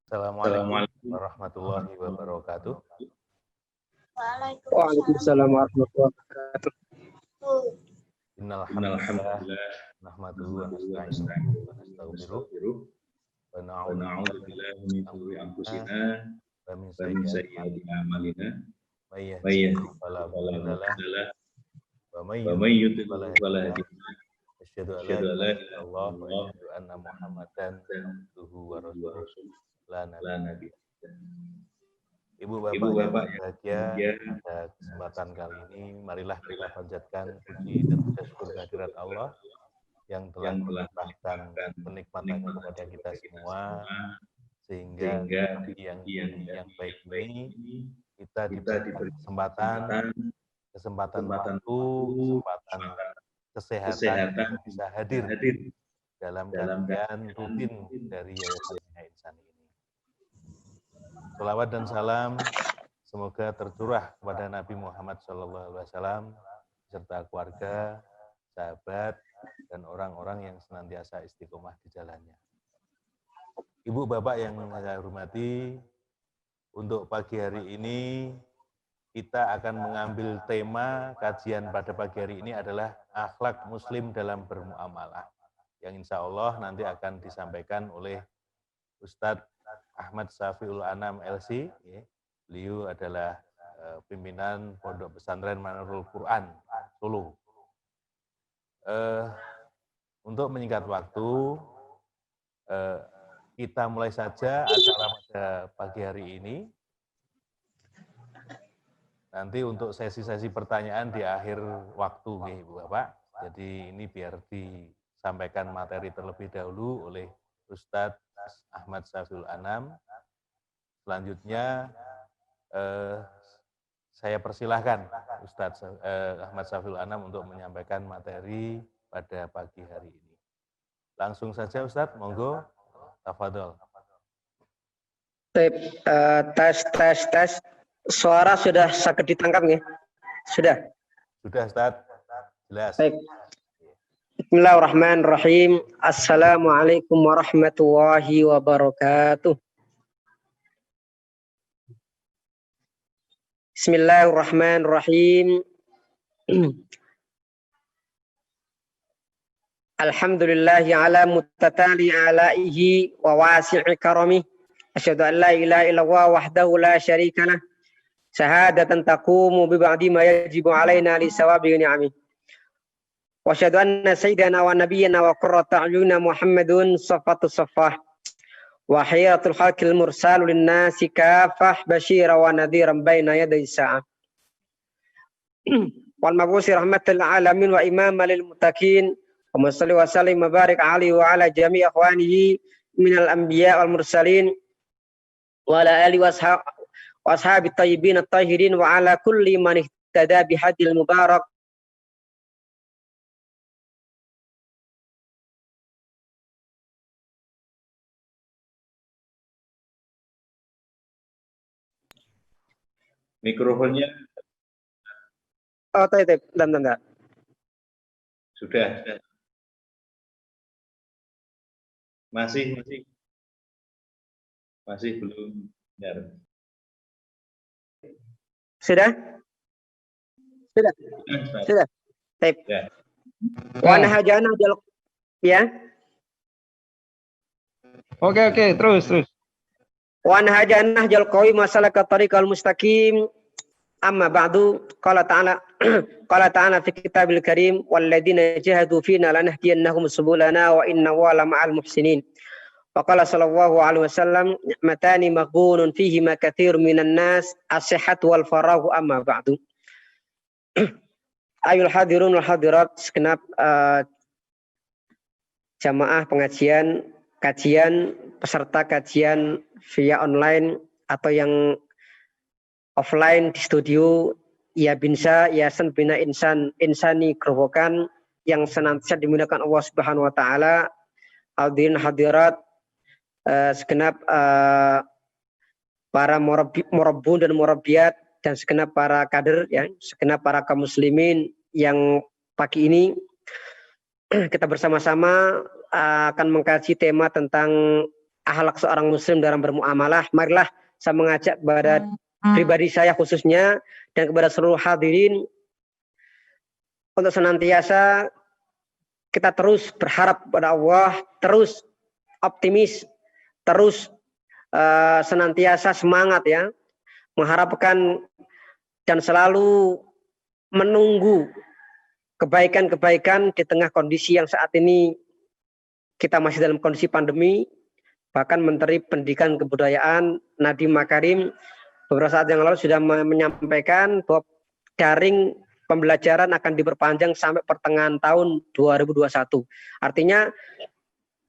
Assalamualaikum warahmatullahi wabarakatuh. Waalaikumsalam warahmatullahi wabarakatuh. Innal hamdalillah nahmaduhu wa nasta'inuhu wa nastaghfiruh wa na'udzu billahi min shururi anfusina wa min sayyiati a'malina may yahdihillahu fala mudilla lahu wa may yudlil fala hadiya lahu. Asyhadu an la ilaha illallah wa asyhadu anna Muhammadan abduhu wa rasuluh la nabiyya. Ibu bapak yang berbahagia, pada kesempatan kali ini marilah kita panjatkan puji dan puja syukur kehadirat Allah yang telah melimpahkan kenikmatannya kepada kita semua, sehingga di yang baik ini kita diberi kesempatan waktu, kesempatan kesehatan bisa hadir dalam kajian rutin dari Yayasan Minhaj Insan ini. Shalawat dan salam semoga tercurah kepada Nabi Muhammad SAW serta keluarga, sahabat, dan orang-orang yang senantiasa istiqomah di jalannya. Ibu bapak yang saya hormati, untuk pagi hari ini kita akan mengambil tema kajian pada pagi hari ini adalah akhlak muslim dalam bermuamalah, yang insya Allah nanti akan disampaikan oleh Ustadz Ahmad Safiul Anam LC. Beliau adalah pimpinan Pondok Pesantren Manarul Quran Solo. Untuk menyingkat waktu, kita mulai saja acara pada pagi hari ini. Nanti untuk sesi-sesi pertanyaan di akhir waktu, Ibu Bapak. Jadi ini biar disampaikan materi terlebih dahulu oleh Ustadz Ahmad Safiul Anam. Selanjutnya saya persilahkan Ustadz Ahmad Safiul Anam untuk menyampaikan materi pada pagi hari ini. Langsung saja Ustadz, monggo, tafadhol. Tes. Suara sudah sakit ditangkap ya? Sudah? Sudah Ustadz, jelas. Baik. Bismillahirrahmanirrahim. Assalamualaikum warahmatullahi wabarakatuh. Bismillahirrahmanirrahim. Alhamdulillahi ala mutatali alaihi wa wasi'i karami. Asyhadu an la ilaha illallah wahdahu la syarika lah. Syahadatan taqumu bi ba'di ma yajibu alaina li sawabi ni'amih. Wa asyhadu anna sayyidana wa nabiyyana wa qurrata a'yunina Muhammadun safatu saffah wa hayatul khalqil mursalu lin-nasi kafah basyira wa nadhiran baina yaday sa'ah. Wal mabusi rahmatal alamin wa imaman lil muttaqin. Wa salli wa sallim wa barik alaihi wa ala jami' ikhwanihi minal anbiya wal mursalin wa ala alihi wa ashabi tayyibin at-tahirin wa ala kulli man ihtada bihadil mubarak. Mikrofonnya. Oh, bentar. Sudah. Masih belum benar. Sudah. Baik. Ya. Wa nahajana ya. Oke, terus. Wa nahajana jal qawi masalah ka tariqal mustaqim. Amma ba'du qala ta'ala fi kitabil karim walladzina jahadu fina lanahdiyannahum subulana wa inna Allaha ma'al muhsinin. Wa qala sallallahu alaihi wasallam ni'matani maghbunun fihi ma katsirun minan nas as-sihhat wal farahu amma ba'du. Ayul hadirun wal hadirat, segenap jamaah pengajian, kajian, peserta kajian via online atau yang offline di studio Yabinsa Yayasan Bina Insani Grobogan yang senantiasa dimuliakan Allah Subhanahu wa taala. Hadirin hadirat, segenap para murabbun dan murabbiyat dan segenap para kader ya, segenap para kaum muslimin yang pagi ini kita bersama-sama akan mengkaji tema tentang akhlak seorang muslim dalam bermuamalah. Marilah saya mengajak kepada pribadi saya khususnya dan kepada seluruh hadirin untuk senantiasa kita terus berharap kepada Allah, terus optimis, terus senantiasa semangat ya, mengharapkan dan selalu menunggu kebaikan-kebaikan di tengah kondisi yang saat ini kita masih dalam kondisi pandemi. Bahkan Menteri Pendidikan Kebudayaan Nadiem Makarim beberapa saat yang lalu sudah menyampaikan bahwa daring pembelajaran akan diperpanjang sampai pertengahan tahun 2021. Artinya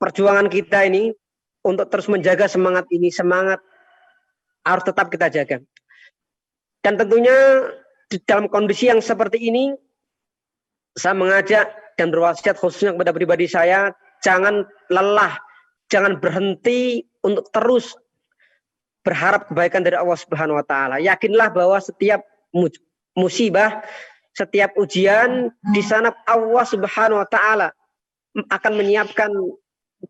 perjuangan kita ini untuk terus menjaga semangat ini, semangat harus tetap kita jaga. Dan tentunya di dalam kondisi yang seperti ini, saya mengajak dan berwasiat khususnya kepada pribadi saya, jangan lelah, jangan berhenti untuk terus berharap kebaikan dari Allah Subhanahu wa taala. Yakinlah bahwa setiap musibah, setiap ujian di sana Allah Subhanahu wa taala akan menyiapkan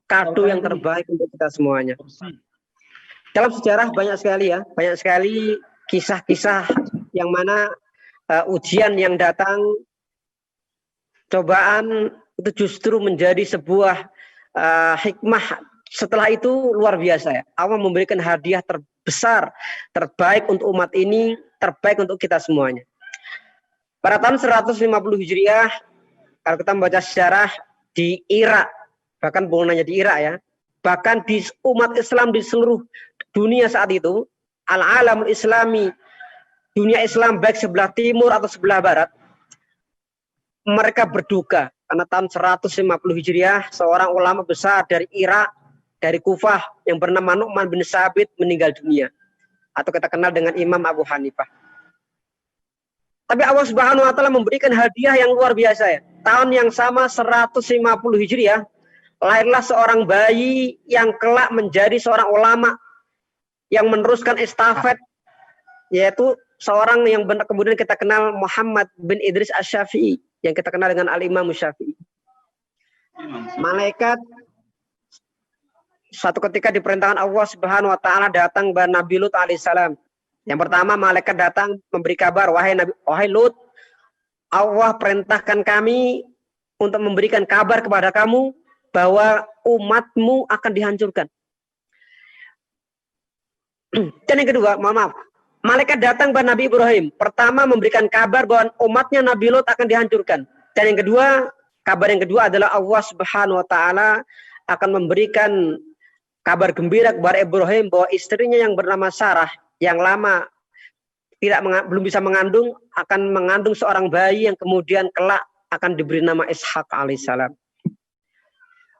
kado yang terbaik untuk kita semuanya. Dalam sejarah banyak sekali kisah-kisah yang mana ujian yang datang, cobaan itu justru menjadi sebuah hikmah. Setelah itu luar biasa ya. Allah memberikan hadiah terbesar, terbaik untuk umat ini, terbaik untuk kita semuanya. Pada tahun 150 Hijriah, kalau kita membaca sejarah di Irak, bahkan bukan hanya di Irak ya, bahkan di umat Islam di seluruh dunia saat itu, al-alamul islami, dunia Islam baik sebelah timur atau sebelah barat, mereka berduka karena tahun 150 Hijriah seorang ulama besar dari Irak, dari Kufah yang bernama Nu'man bin Sabit meninggal dunia, atau kita kenal dengan Imam Abu Hanifah. Tapi Allah Subhanahu wa taala memberikan hadiah yang luar biasa ya. Tahun yang sama 150 Hijriah, lahirlah seorang bayi yang kelak menjadi seorang ulama yang meneruskan estafet, yaitu seorang yang kemudian kita kenal Muhammad bin Idris Asy-Syafi'i, yang kita kenal dengan Al-Imam Syafi'i. Malaikat suatu ketika diperintahkan Allah Subhanahu wa taala datang kepada Nabi Lut alaihissalam. Yang pertama malaikat datang memberi kabar, wahai Lut, Allah perintahkan kami untuk memberikan kabar kepada kamu bahwa umatmu akan dihancurkan. Dan yang kedua, mohon maaf, malaikat datang kepada Nabi Ibrahim. Pertama memberikan kabar bahwa umatnya Nabi Lut akan dihancurkan. Dan yang kedua, kabar yang kedua adalah Allah Subhanahu wa taala akan memberikan kabar gembira kepada Ibrahim bahwa istrinya yang bernama Sarah yang lama belum bisa mengandung akan mengandung seorang bayi yang kemudian kelak akan diberi nama Ishak alaihissalam.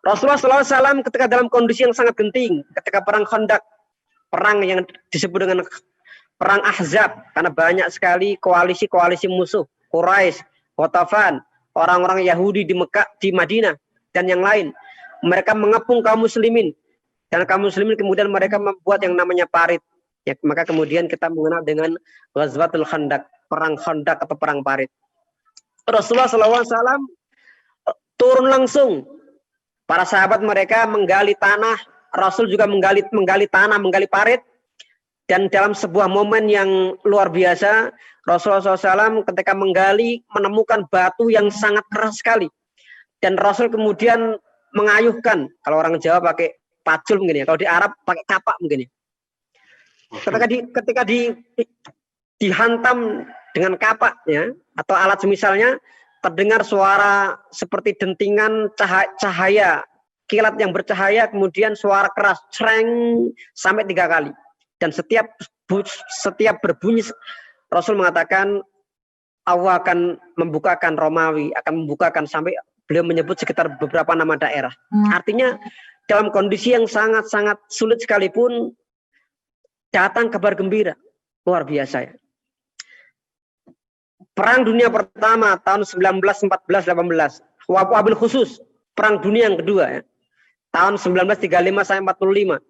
Rasulullah SAW ketika dalam kondisi yang sangat genting, ketika perang Khandaq, perang yang disebut dengan perang Ahzab, karena banyak sekali koalisi-koalisi musuh, Quraisy, Ghatafan, orang-orang Yahudi di Mekah, di Madinah, dan yang lain. Mereka mengepung kaum muslimin, dan kaum muslimin kemudian mereka membuat yang namanya parit. Ya, maka kemudian kita mengenal dengan Ghazwatul Khandaq, perang Khandaq atau perang parit. Rasulullah SAW turun langsung. Para sahabat mereka menggali tanah, Rasul juga menggali tanah, menggali parit. Dan dalam sebuah momen yang luar biasa, Rasulullah SAW ketika menggali menemukan batu yang sangat keras sekali. Dan Rasul kemudian mengayuhkan, kalau orang Jawa pakai pacul mungkin ya, kalau di Arab pakai kapak mungkin ya. Ketika dihantam dengan kapak ya, atau alat semisalnya, terdengar suara seperti dentingan cahaya, kilat yang bercahaya, kemudian suara keras, cereng sampai 3 kali. Dan setiap berbunyi, Rasul mengatakan Allah akan membukakan Romawi, akan membukakan, sampai beliau menyebut sekitar beberapa nama daerah. Artinya dalam kondisi yang sangat-sangat sulit sekalipun, datang kabar gembira, luar biasa ya. Perang Dunia Pertama tahun 1914-18, wabil khusus Perang Dunia yang kedua ya, tahun 1935-45,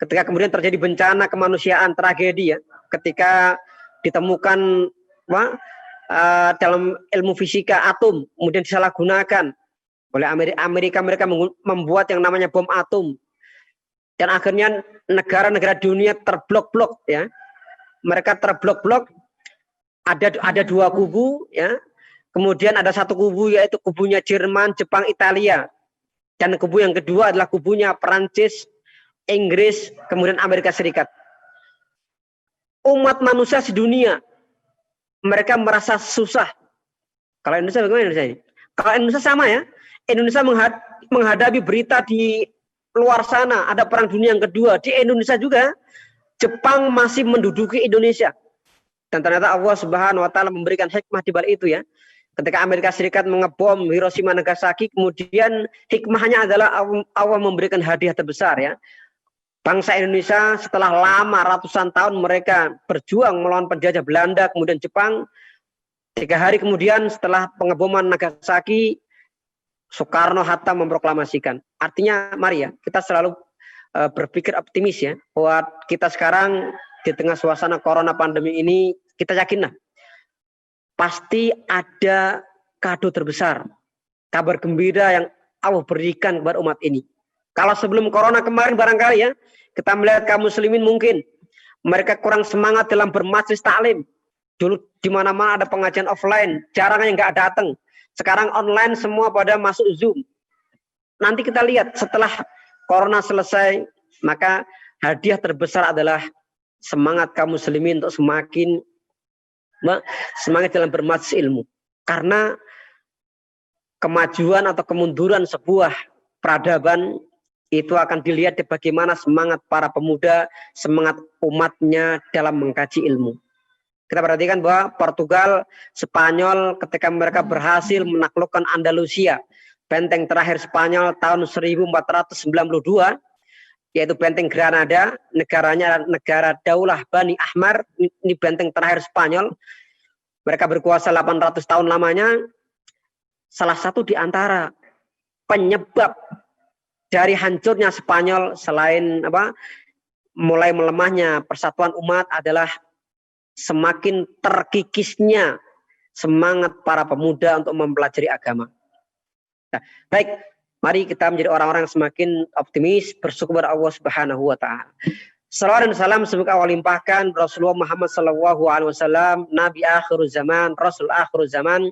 ketika kemudian terjadi bencana kemanusiaan, tragedi ya, ketika ditemukan dalam ilmu fisika atom, kemudian disalahgunakan oleh Amerika. Mereka membuat yang namanya bom atom, dan akhirnya negara-negara dunia terblok-blok, ya. Mereka terblok-blok, ada dua kubu, ya. Kemudian ada satu kubu, yaitu kubunya Jerman, Jepang, Italia, dan kubu yang kedua adalah kubunya Perancis, Inggris, kemudian Amerika Serikat. Umat manusia sedunia, mereka merasa susah. Kalau Indonesia bagaimana Indonesia ini? Kalau Indonesia sama, ya. Indonesia menghadapi berita di luar sana, ada perang dunia yang kedua. Di Indonesia juga, Jepang masih menduduki Indonesia. Dan ternyata Allah Subhanahu wa taala memberikan hikmah di balik itu, ya. Ketika Amerika Serikat mengebom Hiroshima Nagasaki, kemudian hikmahnya adalah Allah memberikan hadiah terbesar, ya. Bangsa Indonesia setelah lama ratusan tahun mereka berjuang melawan penjajah Belanda, kemudian Jepang. 3 hari kemudian setelah pengeboman Nagasaki, Soekarno-Hatta memproklamasikan. Artinya mari, ya, kita selalu berpikir optimis, ya, bahwa kita sekarang di tengah suasana corona pandemi ini, kita yakinlah pasti ada kado terbesar, kabar gembira yang Allah berikan kepada umat ini. Kalau sebelum corona kemarin barangkali, ya, kita melihat kaum muslimin mungkin mereka kurang semangat dalam bermajlis taklim. Dulu di mana-mana ada pengajian offline, jarang yang nggak datang. Sekarang online semua pada masuk Zoom. Nanti kita lihat setelah corona selesai, maka hadiah terbesar adalah semangat kaum muslimin untuk semakin semangat dalam bermajlis ilmu. Karena kemajuan atau kemunduran sebuah peradaban itu akan dilihat di bagaimana semangat para pemuda, semangat umatnya dalam mengkaji ilmu. Kita perhatikan bahwa Portugal, Spanyol ketika mereka berhasil menaklukkan Andalusia, benteng terakhir Spanyol tahun 1492, yaitu benteng Granada, negaranya negara Daulah Bani Ahmar, ini benteng terakhir Spanyol. Mereka berkuasa 800 tahun lamanya. Salah satu di antara penyebab dari hancurnya Spanyol selain mulai melemahnya persatuan umat adalah semakin terkikisnya semangat para pemuda untuk mempelajari agama. Nah, baik, mari kita menjadi orang-orang yang semakin optimis, bersyukur kepada Allah Subhanahu wa taala. Salawat dan salam semoga Allah limpahkan Rasulullah Muhammad sallallahu alaihi wasallam, nabi akhir zaman, rasul akhir zaman.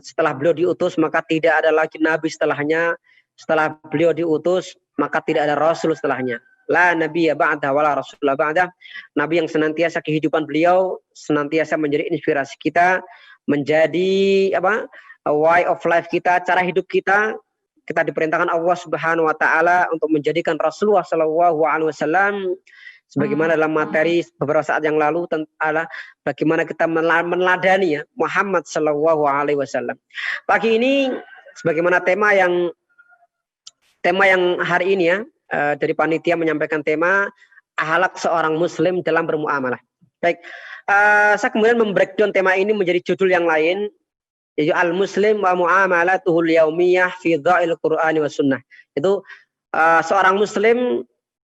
Setelah beliau diutus maka tidak ada lagi nabi setelahnya. Setelah beliau diutus maka tidak ada rasul setelahnya. La nabiyya ba'da wala rasulullah ba'da. Nabi yang senantiasa kehidupan beliau senantiasa menjadi inspirasi kita, menjadi way of life kita, cara hidup kita. Kita diperintahkan Allah Subhanahu wa taala untuk menjadikan Rasulullah sallallahu alaihi wasallam sebagaimana dalam materi beberapa saat yang lalu tentang bagaimana kita meneladani, ya, Muhammad sallallahu alaihi wasallam. Pagi ini sebagaimana tema yang hari ini, ya, dari panitia menyampaikan tema akhlak seorang muslim dalam bermuamalah. Baik, saya kemudian membreakdown tema ini menjadi judul yang lain, yaitu al-muslim wa muamalatuhul yaumiyah fi dha'il Qur'ani wa sunnah. Itu seorang muslim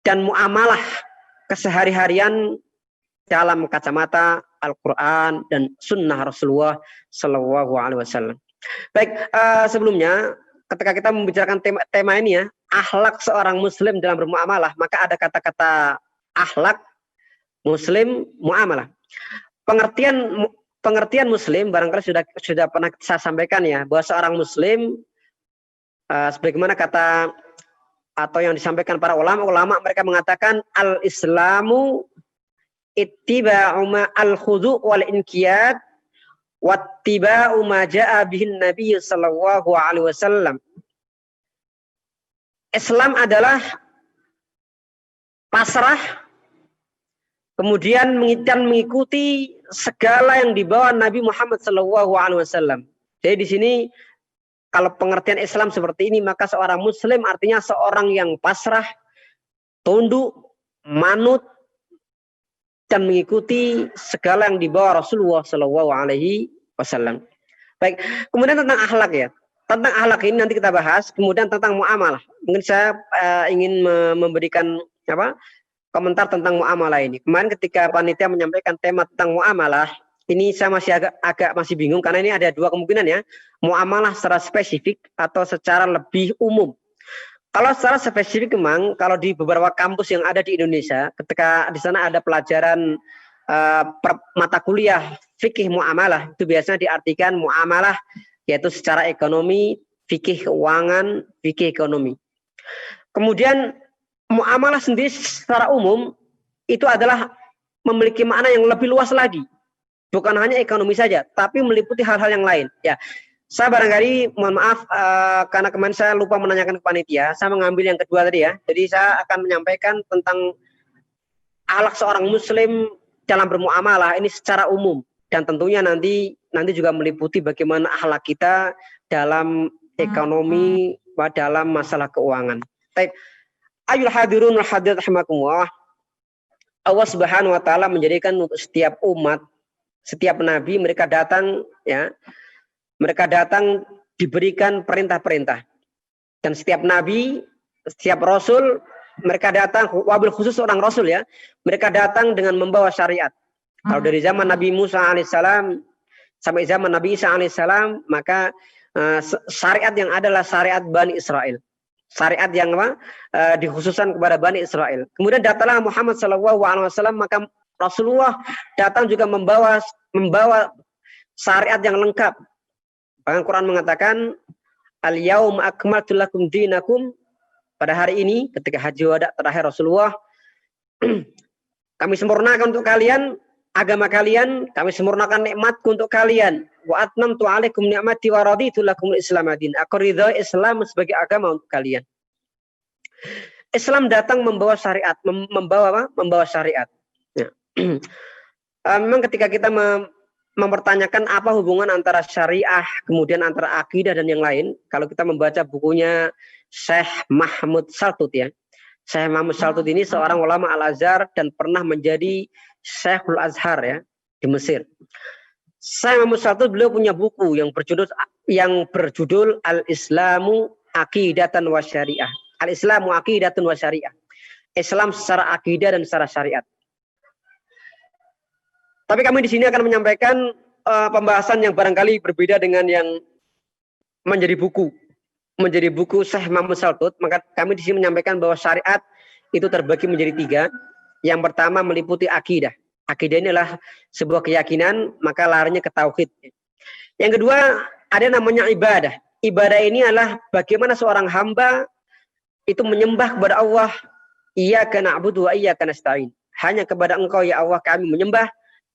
dan muamalah kesehari-harian dalam kacamata Al-Qur'an dan sunnah Rasulullah sallallahu alaihi wasallam. Baik, sebelumnya ketika kita membicarakan tema ini, ya, akhlak seorang muslim dalam bermuamalah, maka ada kata-kata akhlak, muslim, muamalah. Pengertian muslim barangkali sudah pernah saya sampaikan, ya, bahwa seorang muslim sebagaimana kata atau yang disampaikan para ulama mereka mengatakan al-islamu ittiba'u ma al-khudu' wal inqiyad wattiba'u ma ja'a bihin nabiy sallallahu alaihi wasallam. Islam adalah pasrah, kemudian mengikuti segala yang dibawa Nabi Muhammad SAW. Jadi di sini kalau pengertian Islam seperti ini, maka seorang Muslim artinya seorang yang pasrah, tunduk, manut, dan mengikuti segala yang dibawa Rasulullah SAW. Baik, kemudian tentang akhlak, ya. Tentang akhlak ini nanti kita bahas. Kemudian tentang muamalah. Mungkin saya ingin memberikan komentar tentang muamalah ini. Kemarin ketika panitia menyampaikan tema tentang muamalah, ini saya masih agak masih bingung karena ini ada dua kemungkinan ya. Muamalah secara spesifik atau secara lebih umum. Kalau secara spesifik memang kalau di beberapa kampus yang ada di Indonesia, ketika di sana ada pelajaran mata kuliah fikih muamalah, itu biasanya diartikan muamalah yaitu secara ekonomi, fikih keuangan, fikih ekonomi. Kemudian muamalah sendiri secara umum itu adalah memiliki makna yang lebih luas lagi. Bukan hanya ekonomi saja, tapi meliputi hal-hal yang lain. Ya, saya barangkali mohon maaf karena kemarin saya lupa menanyakan ke panitia. Saya mengambil yang kedua tadi ya. Jadi saya akan menyampaikan tentang akhlak seorang Muslim dalam bermuamalah ini secara umum dan tentunya nanti juga meliputi bagaimana akhlak kita dalam ekonomi, dalam masalah keuangan. Baik. Ayul hadirun wal hadirat rahimakumullah. Allah Subhanahu wa taala menjadikan untuk setiap umat, setiap nabi mereka datang ya. Mereka datang diberikan perintah-perintah. Dan setiap nabi, setiap rasul, mereka datang, wabil khusus orang rasul ya, mereka datang dengan membawa syariat. Kalau dari zaman Nabi Musa alaihissalam sampai zaman Nabi Isa alaihissalam, maka syariat yang adalah syariat Bani Israel. Syariat yang dikhususkan kepada Bani Israel. Kemudian datanglah Muhammad SAW, maka Rasulullah datang juga membawa syariat yang lengkap. Bahkan Quran mengatakan al-yauma akmaltu lakum dinakum, pada hari ini ketika haji wada terakhir Rasulullah kami sempurnakan untuk kalian agama kalian, kami sempurnakan nikmatku untuk kalian. Wa atmamtu alaikum ni'mati wa raditu lakum al-Islam din. Aku ridha Islam sebagai agama untuk kalian. Islam datang membawa syariat, membawa syariat. Ya. Memang ketika kita mempertanyakan apa hubungan antara syariah, kemudian antara akidah dan yang lain. Kalau kita membaca bukunya Syekh Mahmud Saltut ya. Syekh Mahmud Saltut ini seorang ulama Al-Azhar dan pernah menjadi Syekhul Azhar ya di Mesir. Syekh Mahmud Saltut beliau punya buku yang berjudul Al-Islamu Aqidatan wa Syariah. Al-Islamu Aqidatan wa Syariah. Islam secara akidah dan secara syariat. Tapi kami di sini akan menyampaikan pembahasan yang barangkali berbeda dengan yang menjadi buku Syekh Mahmud Saltut. Maka kami di sini menyampaikan bahwa syariat itu terbagi menjadi 3. Yang pertama meliputi akidah. Akidah ini adalah sebuah keyakinan, maka larinya ke tauhid. Yang kedua ada namanya ibadah. Ibadah ini adalah bagaimana seorang hamba itu menyembah kepada Allah. Iyyaka na'budu wa iyyaka nasta'in. Hanya kepada Engkau ya Allah kami menyembah.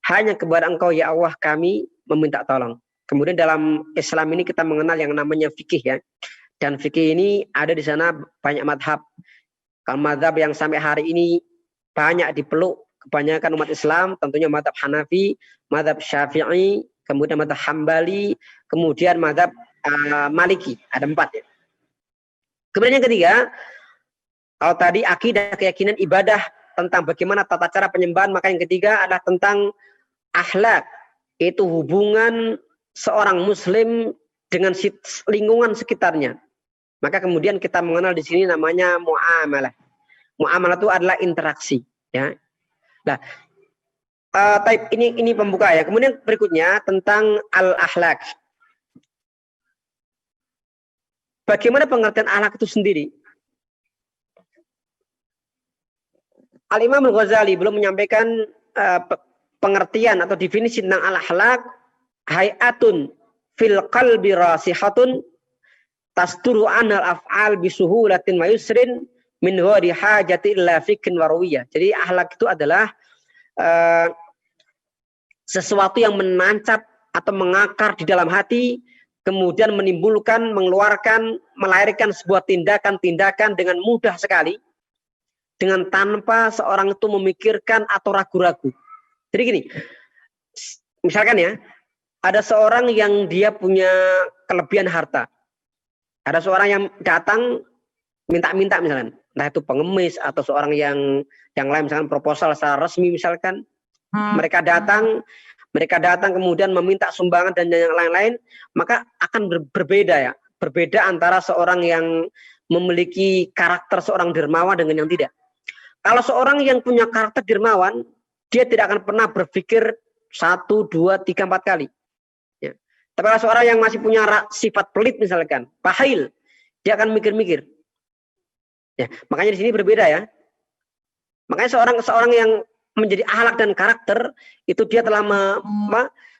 Hanya kepada Engkau ya Allah kami meminta tolong. Kemudian dalam Islam ini kita mengenal yang namanya fikih ya. Dan fikih ini ada di sana banyak madhab. Kalau madhab yang sampai hari ini banyak dipeluk kebanyakan umat Islam, tentunya madhab Hanafi, madhab Syafi'i, kemudian madhab Hambali, kemudian madhab Maliki. Ada 4 ya. Kemudian yang ketiga, kalau tadi akidah, keyakinan, ibadah, tentang bagaimana tata cara penyembahan, maka yang ketiga adalah tentang akhlak, itu hubungan seorang muslim dengan lingkungan sekitarnya. Maka kemudian kita mengenal di sini namanya muamalah. Muamalah itu adalah interaksi, ya. Nah, ini pembuka ya. Kemudian berikutnya tentang al-akhlak. Bagaimana pengertian akhlak itu sendiri? Al-Imam Al-Ghazali belum menyampaikan pengertian atau definisi tentang al-akhlak. Hayatun fil qalbi rasihatun tasturu anal af'al bisuhulatin wa yusrin min ghairi hajati illa fikin warawiyah. Jadi akhlak itu adalah sesuatu yang menancap atau mengakar di dalam hati, kemudian menimbulkan, mengeluarkan, melahirkan sebuah tindakan-tindakan dengan mudah sekali, dengan tanpa seorang itu memikirkan atau ragu-ragu. Jadi gini, misalkan ya, ada seorang yang dia punya kelebihan harta. Ada seorang yang datang minta-minta misalkan, entah itu pengemis atau seorang yang lain misalkan proposal secara resmi misalkan. Mereka datang kemudian meminta sumbangan dan yang lain-lain, maka akan berbeda ya. Berbeda antara seorang yang memiliki karakter seorang dermawan dengan yang tidak. Kalau seorang yang punya karakter dermawan, dia tidak akan pernah berpikir 1, 2, 3, 4 kali. Ya. Tapi kalau seorang yang masih punya sifat pelit misalkan, bahil, dia akan mikir-mikir. Ya, makanya di sini berbeda ya. Makanya seorang yang menjadi akhlak dan karakter itu dia telah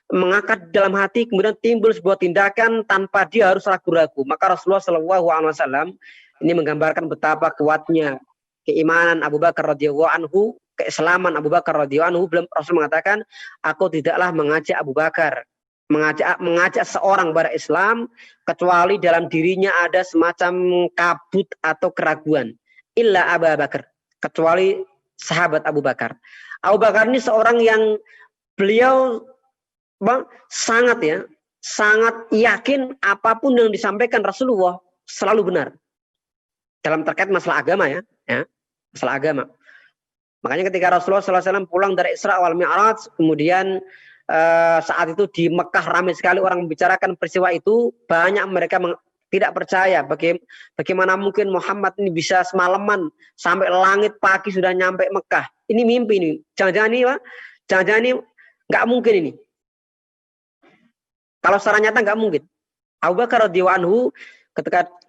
mengangkat dalam hati, kemudian timbul sebuah tindakan tanpa dia harus ragu-ragu. Maka Rasulullah SAW ini menggambarkan betapa kuatnya keimanan Abu Bakar radhiyallahu anhu, keislaman Abu Bakar radhiyallahu anhu. Rasul mengatakan, aku tidaklah mengajak Abu Bakar, mengajak seorang pada Islam kecuali dalam dirinya ada semacam kabut atau keraguan. Illa Abu Bakar, kecuali sahabat Abu Bakar. Abu Bakar ini seorang yang beliau sangat yakin apapun yang disampaikan Rasulullah selalu benar dalam terkait masalah agama ya, masalah agama. Makanya ketika Rasulullah SAW pulang dari Isra wal Mi'raj, kemudian saat itu di Mekah ramai sekali orang membicarakan peristiwa itu, banyak mereka tidak percaya bagaimana mungkin Muhammad ini bisa semalaman sampai langit pagi sudah nyampe Mekah. Ini mimpi ini. Jangan-jangan ini nggak mungkin ini. Kalau secara nyata nggak mungkin. Abu Bakar radhiyallahu anhu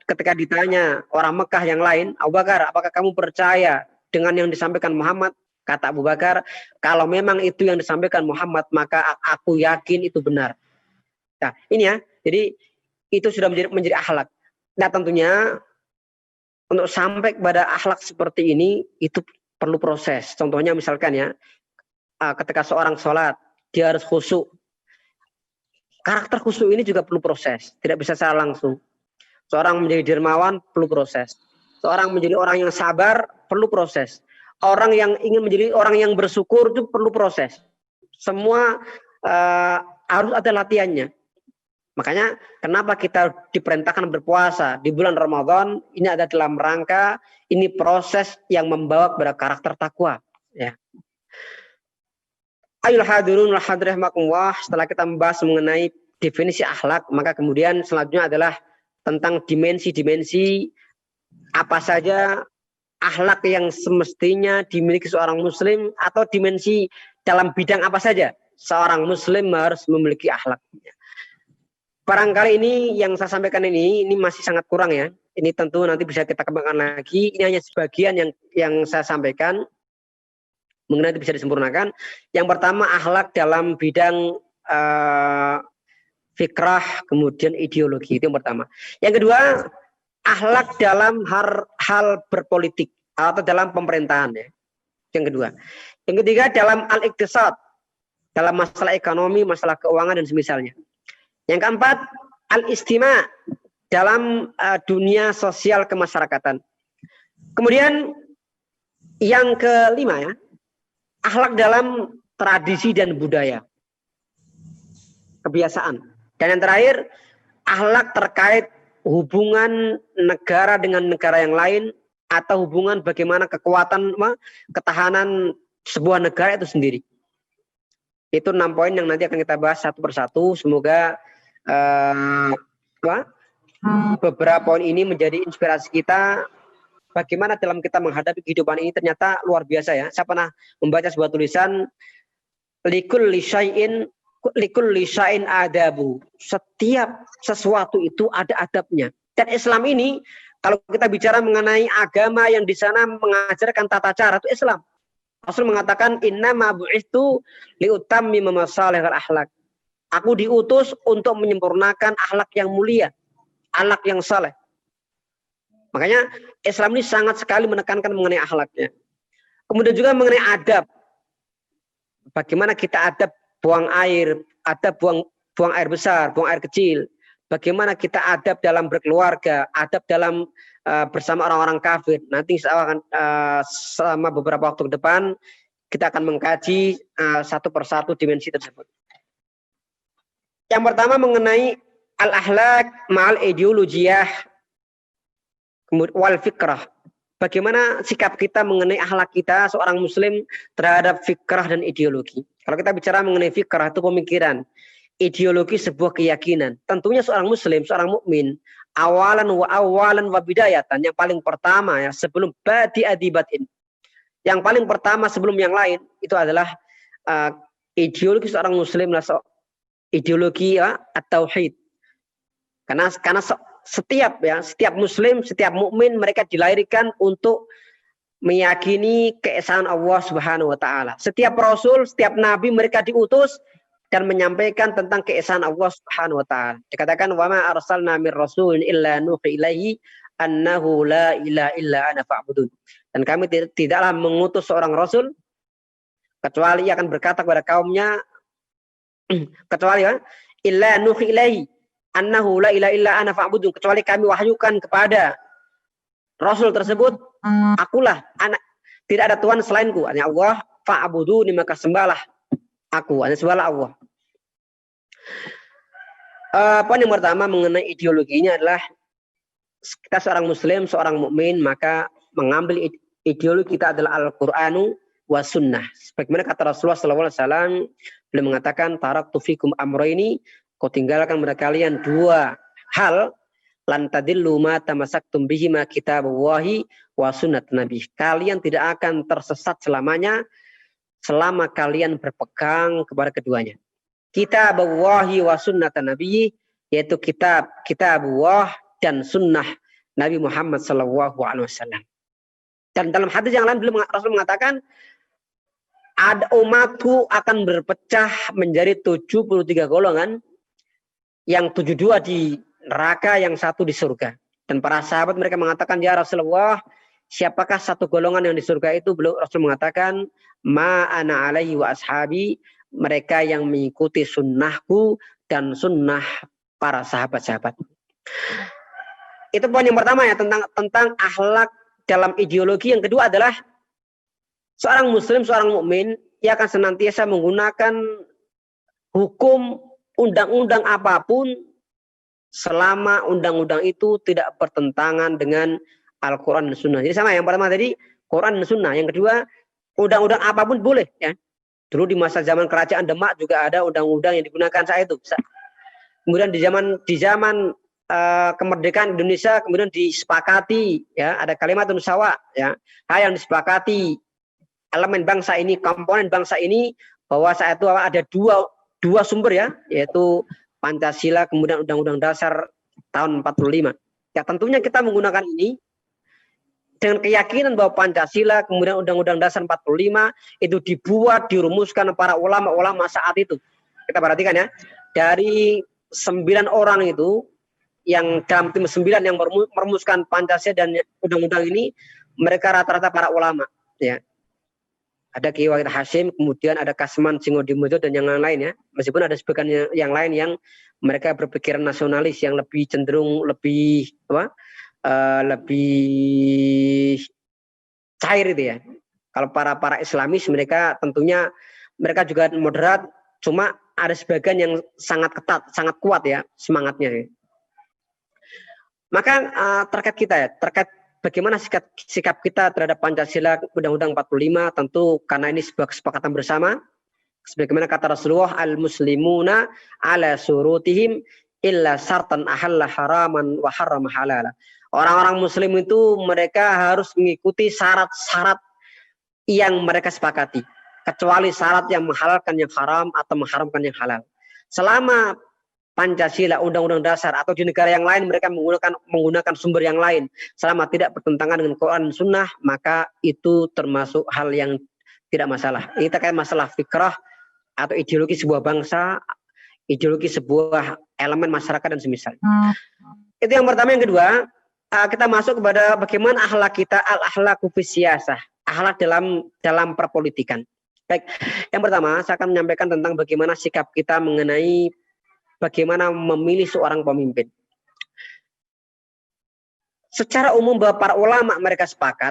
ketika ditanya orang Mekah yang lain, Abu Bakar, apakah kamu percaya dengan yang disampaikan Muhammad? Kata Abu Bakar, kalau memang itu yang disampaikan Muhammad, maka aku yakin itu benar. Nah, ini ya. Jadi itu sudah menjadi akhlak. Nah, tentunya untuk sampai kepada akhlak seperti ini itu perlu proses. Contohnya misalkan ya, ketika seorang sholat, dia harus khusyuk. Karakter khusyuk ini juga perlu proses. Tidak bisa secara langsung. Seorang menjadi dermawan perlu proses. Seorang menjadi orang yang sabar perlu proses. Orang yang ingin menjadi orang yang bersyukur itu perlu proses. Semua harus ada latihannya. Makanya kenapa kita diperintahkan berpuasa di bulan Ramadan, ini ada dalam rangka ini proses yang membawa kepada karakter takwa. Ya. Ayolah hadirun wal hadirah makumwah. Setelah kita membahas mengenai definisi akhlak, maka kemudian selanjutnya adalah tentang dimensi-dimensi apa saja akhlak yang semestinya dimiliki seorang muslim, atau dimensi dalam bidang apa saja seorang muslim harus memiliki akhlak. Barangkali ini yang saya sampaikan ini masih sangat kurang ya. Ini tentu nanti bisa kita kembangkan lagi. Ini hanya sebagian yang saya sampaikan. Mungkin nanti bisa disempurnakan. Yang pertama akhlak dalam bidang fikrah, kemudian ideologi, itu yang pertama. Yang kedua akhlak dalam hal berpolitik atau dalam pemerintahan ya. Yang kedua. Yang ketiga dalam al-iqtisad, dalam masalah ekonomi, masalah keuangan dan semisalnya. Yang keempat, al-istima' dalam dunia sosial kemasyarakatan. Kemudian yang kelima ya, akhlak dalam tradisi dan budaya, kebiasaan. Dan yang terakhir, akhlak terkait hubungan negara dengan negara yang lain, atau hubungan bagaimana ketahanan sebuah negara itu sendiri. Itu 6 poin yang nanti akan kita bahas satu persatu. Semoga beberapa poin ini menjadi inspirasi kita bagaimana dalam kita menghadapi kehidupan ini. Ternyata luar biasa ya. Saya pernah membaca sebuah tulisan, likulli syai'in adabu. Setiap sesuatu itu ada adabnya. Dan Islam ini, kalau kita bicara mengenai agama yang di sana mengajarkan tata cara, itu Islam. Rasul mengatakan, innama bu'ithu liutammima masalihal akhlak. Aku diutus untuk menyempurnakan akhlak yang mulia, akhlak yang saleh. Makanya Islam ini sangat sekali menekankan mengenai akhlaknya. Kemudian juga mengenai adab. Bagaimana kita adab buang air, adab buang air besar, buang air kecil. Bagaimana kita adab dalam berkeluarga, adab dalam bersama orang-orang kafir. Nanti selama beberapa waktu ke depan kita akan mengkaji satu persatu dimensi tersebut. Yang pertama mengenai al-akhlak ma'al ideologiyah wal fikrah. Bagaimana sikap kita mengenai akhlak kita seorang muslim terhadap fikrah dan ideologi. Kalau kita bicara mengenai fikrah itu pemikiran, ideologi sebuah keyakinan. Tentunya seorang muslim, seorang mukmin, awalan wa bidayatan, yang paling pertama ya, sebelum badi adibatin. Yang paling pertama sebelum yang lain itu adalah ideologi seorang muslim lah ideologi ya at-tauhid. Karena setiap muslim, setiap mukmin mereka dilahirkan untuk meyakini keesaan Allah Subhanahu wa taala. Setiap rasul, setiap nabi mereka diutus dan menyampaikan tentang keesaan Allah Subhanahu wa taala. Dikatakan wa ma arsalna mir rasulin illa nuhi ilaihi annahu la ilaha illa ana fa'budun. Dan kami tidaklah mengutus seorang rasul kecuali ia akan berkata kepada kaumnya kecuali ya illa nuhi ilaihi annahu la ilaha illa ana fa'budun, kecuali kami wahyukan kepada rasul tersebut, akulah anak, tidak ada Tuhan selainku, hanya Allah, fa'buduni, maka sembahlah aku, hanya sembahlah Allah. Poin yang pertama mengenai ideologinya adalah kita seorang muslim, seorang mukmin, maka mengambil ideologi kita adalah Al-Qur'anu wa sunnah. Sebagaimana kata Rasulullah SAW, beliau mengatakan taraktu fikum amrayni, kau tinggalkan pada kalian dua hal, lan tadillu ma tamassaktum bihi ma kitabullahi wa sunnat nabi. Kalian tidak akan tersesat selamanya selama kalian berpegang kepada keduanya. Kitabullahi wa sunnat nabi, yaitu kitabullah dan sunnah Nabi Muhammad sallallahu alaihi wasallam. Dan dalam hadis yang lain Rasul mengatakan ada umatku akan berpecah menjadi 73 golongan, yang 72 di neraka, yang satu di surga. Dan para sahabat mereka mengatakan, ya Rasulullah, siapakah satu golongan yang di surga itu? Rasul mengatakan, ma ana alaihi wa ashabi, mereka yang mengikuti sunnahku dan sunnah para sahabat-sahabat. Itu poin yang pertama ya, tentang akhlak dalam ideologi. Yang kedua adalah seorang muslim, seorang mukmin, ia akan senantiasa menggunakan hukum undang-undang apapun selama undang-undang itu tidak bertentangan dengan Al-Quran dan Sunnah. Jadi sama, yang pertama tadi Quran dan Sunnah. Yang kedua, undang-undang apapun boleh ya. Dulu di masa zaman kerajaan Demak juga ada undang-undang yang digunakan saat itu. Kemudian di zaman kemerdekaan Indonesia kemudian disepakati ya, ada kalimat musawa ya, hal yang disepakati elemen bangsa ini, komponen bangsa ini, bahwa saat itu ada dua sumber ya, yaitu Pancasila, kemudian Undang-Undang Dasar tahun 45. Ya tentunya kita menggunakan ini dengan keyakinan bahwa Pancasila, kemudian Undang-Undang Dasar 45 itu dibuat, dirumuskan para ulama-ulama saat itu. Kita perhatikan ya, dari 9 orang itu, yang dalam tim 9 yang merumuskan Pancasila dan Undang-Undang ini, mereka rata-rata para ulama. Ya. Ada Kiai Wahid Hashim, kemudian ada Kasman Singodimojo dan yang lain ya. Meskipun ada sebagian yang lain yang mereka berpikiran nasionalis, yang lebih cenderung lebih cair itu ya. Kalau para Islamis mereka tentunya mereka juga moderat, cuma ada sebagian yang sangat ketat, sangat kuat ya semangatnya. Ya. Maka terkait kita ya, terkait bagaimana sikap kita terhadap Pancasila, Undang-Undang 45, tentu karena ini sebuah kesepakatan bersama. Sebagaimana kata Rasulullah, al-muslimuna ala surutihim illa sartan ahalla haraman wa harrama halala. Orang-orang muslim itu mereka harus mengikuti syarat-syarat yang mereka sepakati, kecuali syarat yang menghalalkan yang haram atau mengharamkan yang halal. Selama Pancasila, Undang-Undang Dasar atau di negara yang lain mereka menggunakan sumber yang lain, selama tidak bertentangan dengan Quran dan Sunnah, maka itu termasuk hal yang tidak masalah. Ini terkait masalah fikrah atau ideologi sebuah bangsa, ideologi sebuah elemen masyarakat dan semisal. Itu yang pertama. Yang kedua, kita masuk kepada bagaimana akhlak kita, al-akhlaku fis siyasah, akhlak dalam perpolitikan. Baik, yang pertama saya akan menyampaikan tentang bagaimana sikap kita mengenai bagaimana memilih seorang pemimpin. Secara umum bahwa para ulama mereka sepakat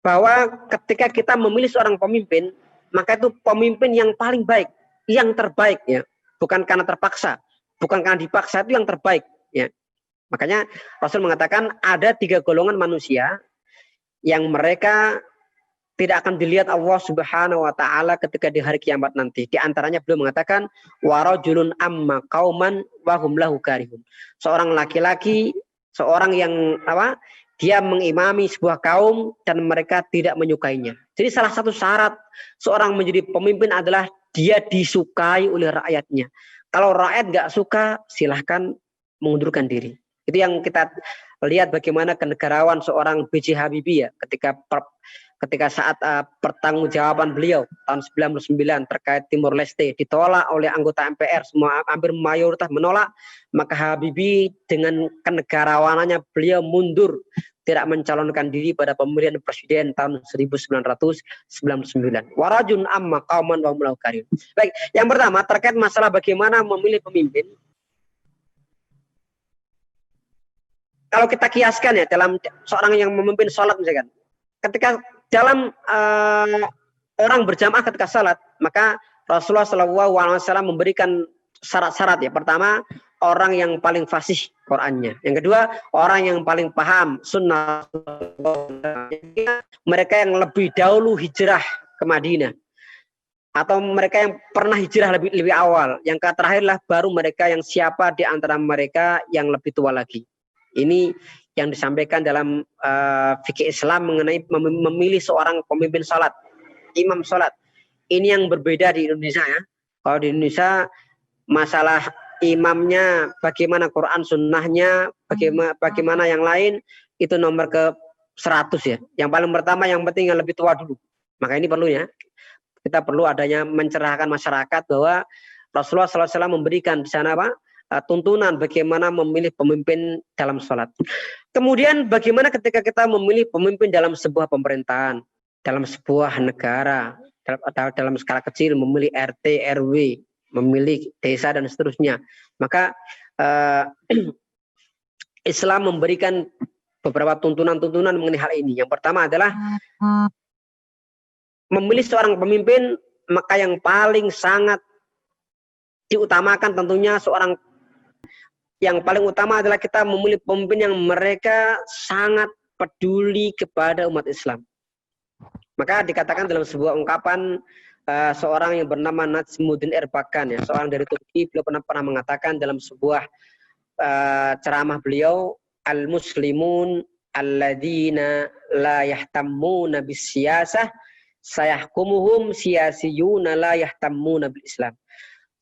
bahwa ketika kita memilih seorang pemimpin, maka itu pemimpin yang paling baik, yang terbaik ya, bukan karena terpaksa, bukan karena dipaksa, itu yang terbaik ya. Makanya Rasul mengatakan ada 3 golongan manusia yang mereka tidak akan dilihat Allah Subhanahu wa taala ketika di hari kiamat nanti. Di antaranya beliau mengatakan warajulun amma qauman wa hum lahu karihun. Seorang laki-laki, seorang yang dia mengimami sebuah kaum dan mereka tidak menyukainya. Jadi salah satu syarat seorang menjadi pemimpin adalah dia disukai oleh rakyatnya. Kalau rakyat nggak suka, silahkan mengundurkan diri. Itu yang kita lihat bagaimana kenegarawan seorang B.J. Habibie ya, ketika saat pertanggungjawaban beliau tahun 99 terkait Timor Leste ditolak oleh anggota MPR, semua hampir mayoritas menolak, maka Habibie dengan kenegarawanannya beliau mundur, tidak mencalonkan diri pada pemilihan presiden tahun 1999. Warajun amma qauman wa mulau karim. Baik, yang pertama terkait masalah bagaimana memilih pemimpin. Kalau kita kiaskan ya dalam seorang yang memimpin sholat misalkan, ketika dalam orang berjamaah ketika salat, maka Rasulullah SAW memberikan syarat-syarat ya. Pertama, orang yang paling fasih Qur'annya. Yang kedua, orang yang paling paham sunnah. Mereka yang lebih dahulu hijrah ke Madinah. Atau mereka yang pernah hijrah lebih awal. Yang terakhirlah baru mereka yang siapa di antara mereka yang lebih tua lagi. Ini yang disampaikan dalam fikih Islam mengenai memilih seorang pemimpin salat, imam salat. Ini yang berbeda di Indonesia ya. Kalau di Indonesia masalah imamnya, bagaimana Quran sunnahnya, bagaimana yang lain itu nomor ke 100 ya. Yang paling pertama yang penting yang lebih tua dulu. Maka ini perlu ya. Kita perlu adanya mencerahkan masyarakat bahwa Rasulullah SAW memberikan di sana apa? Tuntunan bagaimana memilih pemimpin dalam sholat. Kemudian bagaimana ketika kita memilih pemimpin dalam sebuah pemerintahan, dalam sebuah negara, dalam skala kecil memilih RT, RW, memilih desa dan seterusnya. Maka Islam memberikan beberapa tuntunan-tuntunan mengenai hal ini. Yang pertama adalah memilih seorang pemimpin, maka yang paling sangat diutamakan tentunya yang paling utama adalah kita memilih pemimpin yang mereka sangat peduli kepada umat Islam. Maka dikatakan dalam sebuah ungkapan seorang yang bernama Najmuddin Erbakan ya, seorang dari Turki, beliau pernah mengatakan dalam sebuah ceramah beliau, al-muslimun alladzina la yahtammuna bis-siyasah sayahkumuhum siyasiyuna la yahtammuna bil-islam.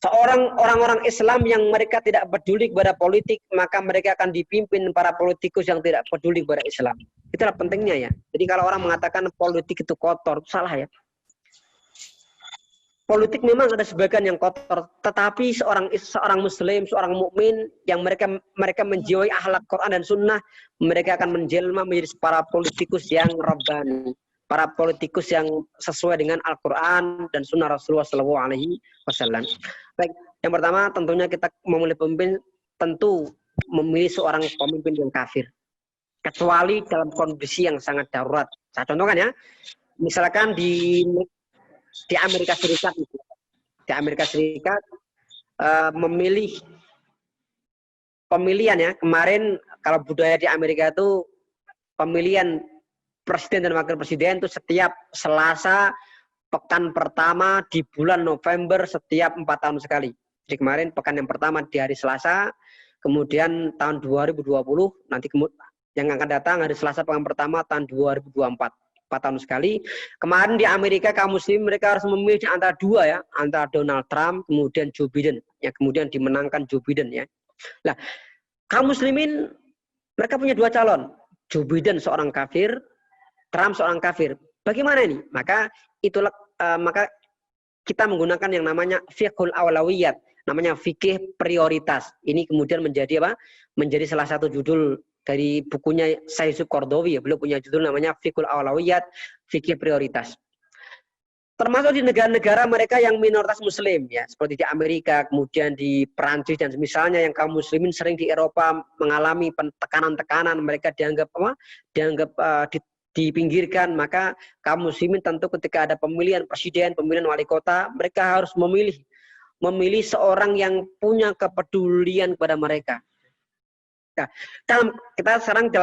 Orang-orang Islam yang mereka tidak peduli kepada politik, maka mereka akan dipimpin para politikus yang tidak peduli kepada Islam. Itulah pentingnya ya. Jadi kalau orang mengatakan politik itu kotor, itu salah ya. Politik memang ada sebagian yang kotor, tetapi seorang muslim, seorang mukmin yang mereka menjiwai akhlak Quran dan Sunnah, mereka akan menjelma menjadi para politikus yang rabbani, para politikus yang sesuai dengan Al-Quran dan Sunnah Rasulullah SAW. Baik, yang pertama tentunya kita memilih pemimpin, tentu memilih seorang pemimpin yang kafir, kecuali dalam kondisi yang sangat darurat. Saya contohkan ya, misalkan di Amerika Serikat, memilih pemilihan ya, kemarin kalau budaya di Amerika itu pemilihan presiden dan wakil presiden itu setiap Selasa pekan pertama di bulan November setiap 4 tahun sekali. Jadi kemarin pekan yang pertama di hari Selasa, kemudian tahun 2020 nanti yang akan datang hari Selasa pekan pertama tahun 2024. 4 tahun sekali. Kemarin di Amerika kaum muslim mereka harus memilih antara dua ya, antara Donald Trump kemudian Joe Biden, yang kemudian dimenangkan Joe Biden ya. Nah, kaum muslimin mereka punya dua calon, Joe Biden seorang kafir, Trump seorang kafir. Bagaimana ini? Maka kita menggunakan yang namanya fiqhul awlawiyat, namanya fikih prioritas. Ini kemudian menjadi apa? Menjadi salah satu judul dari bukunya Sayyid Qardawi ya. Beliau punya judul namanya Fiqhul Awlawiyat, fikih prioritas. Termasuk di negara-negara mereka yang minoritas muslim ya, seperti di Amerika, kemudian di Perancis dan misalnya yang kaum muslimin sering di Eropa mengalami tekanan-tekanan, mereka dianggap dipinggirkan, maka kaum muslimin tentu ketika ada pemilihan presiden, pemilihan wali kota, mereka harus memilih seorang yang punya kepedulian kepada mereka. Nah, kita sekarang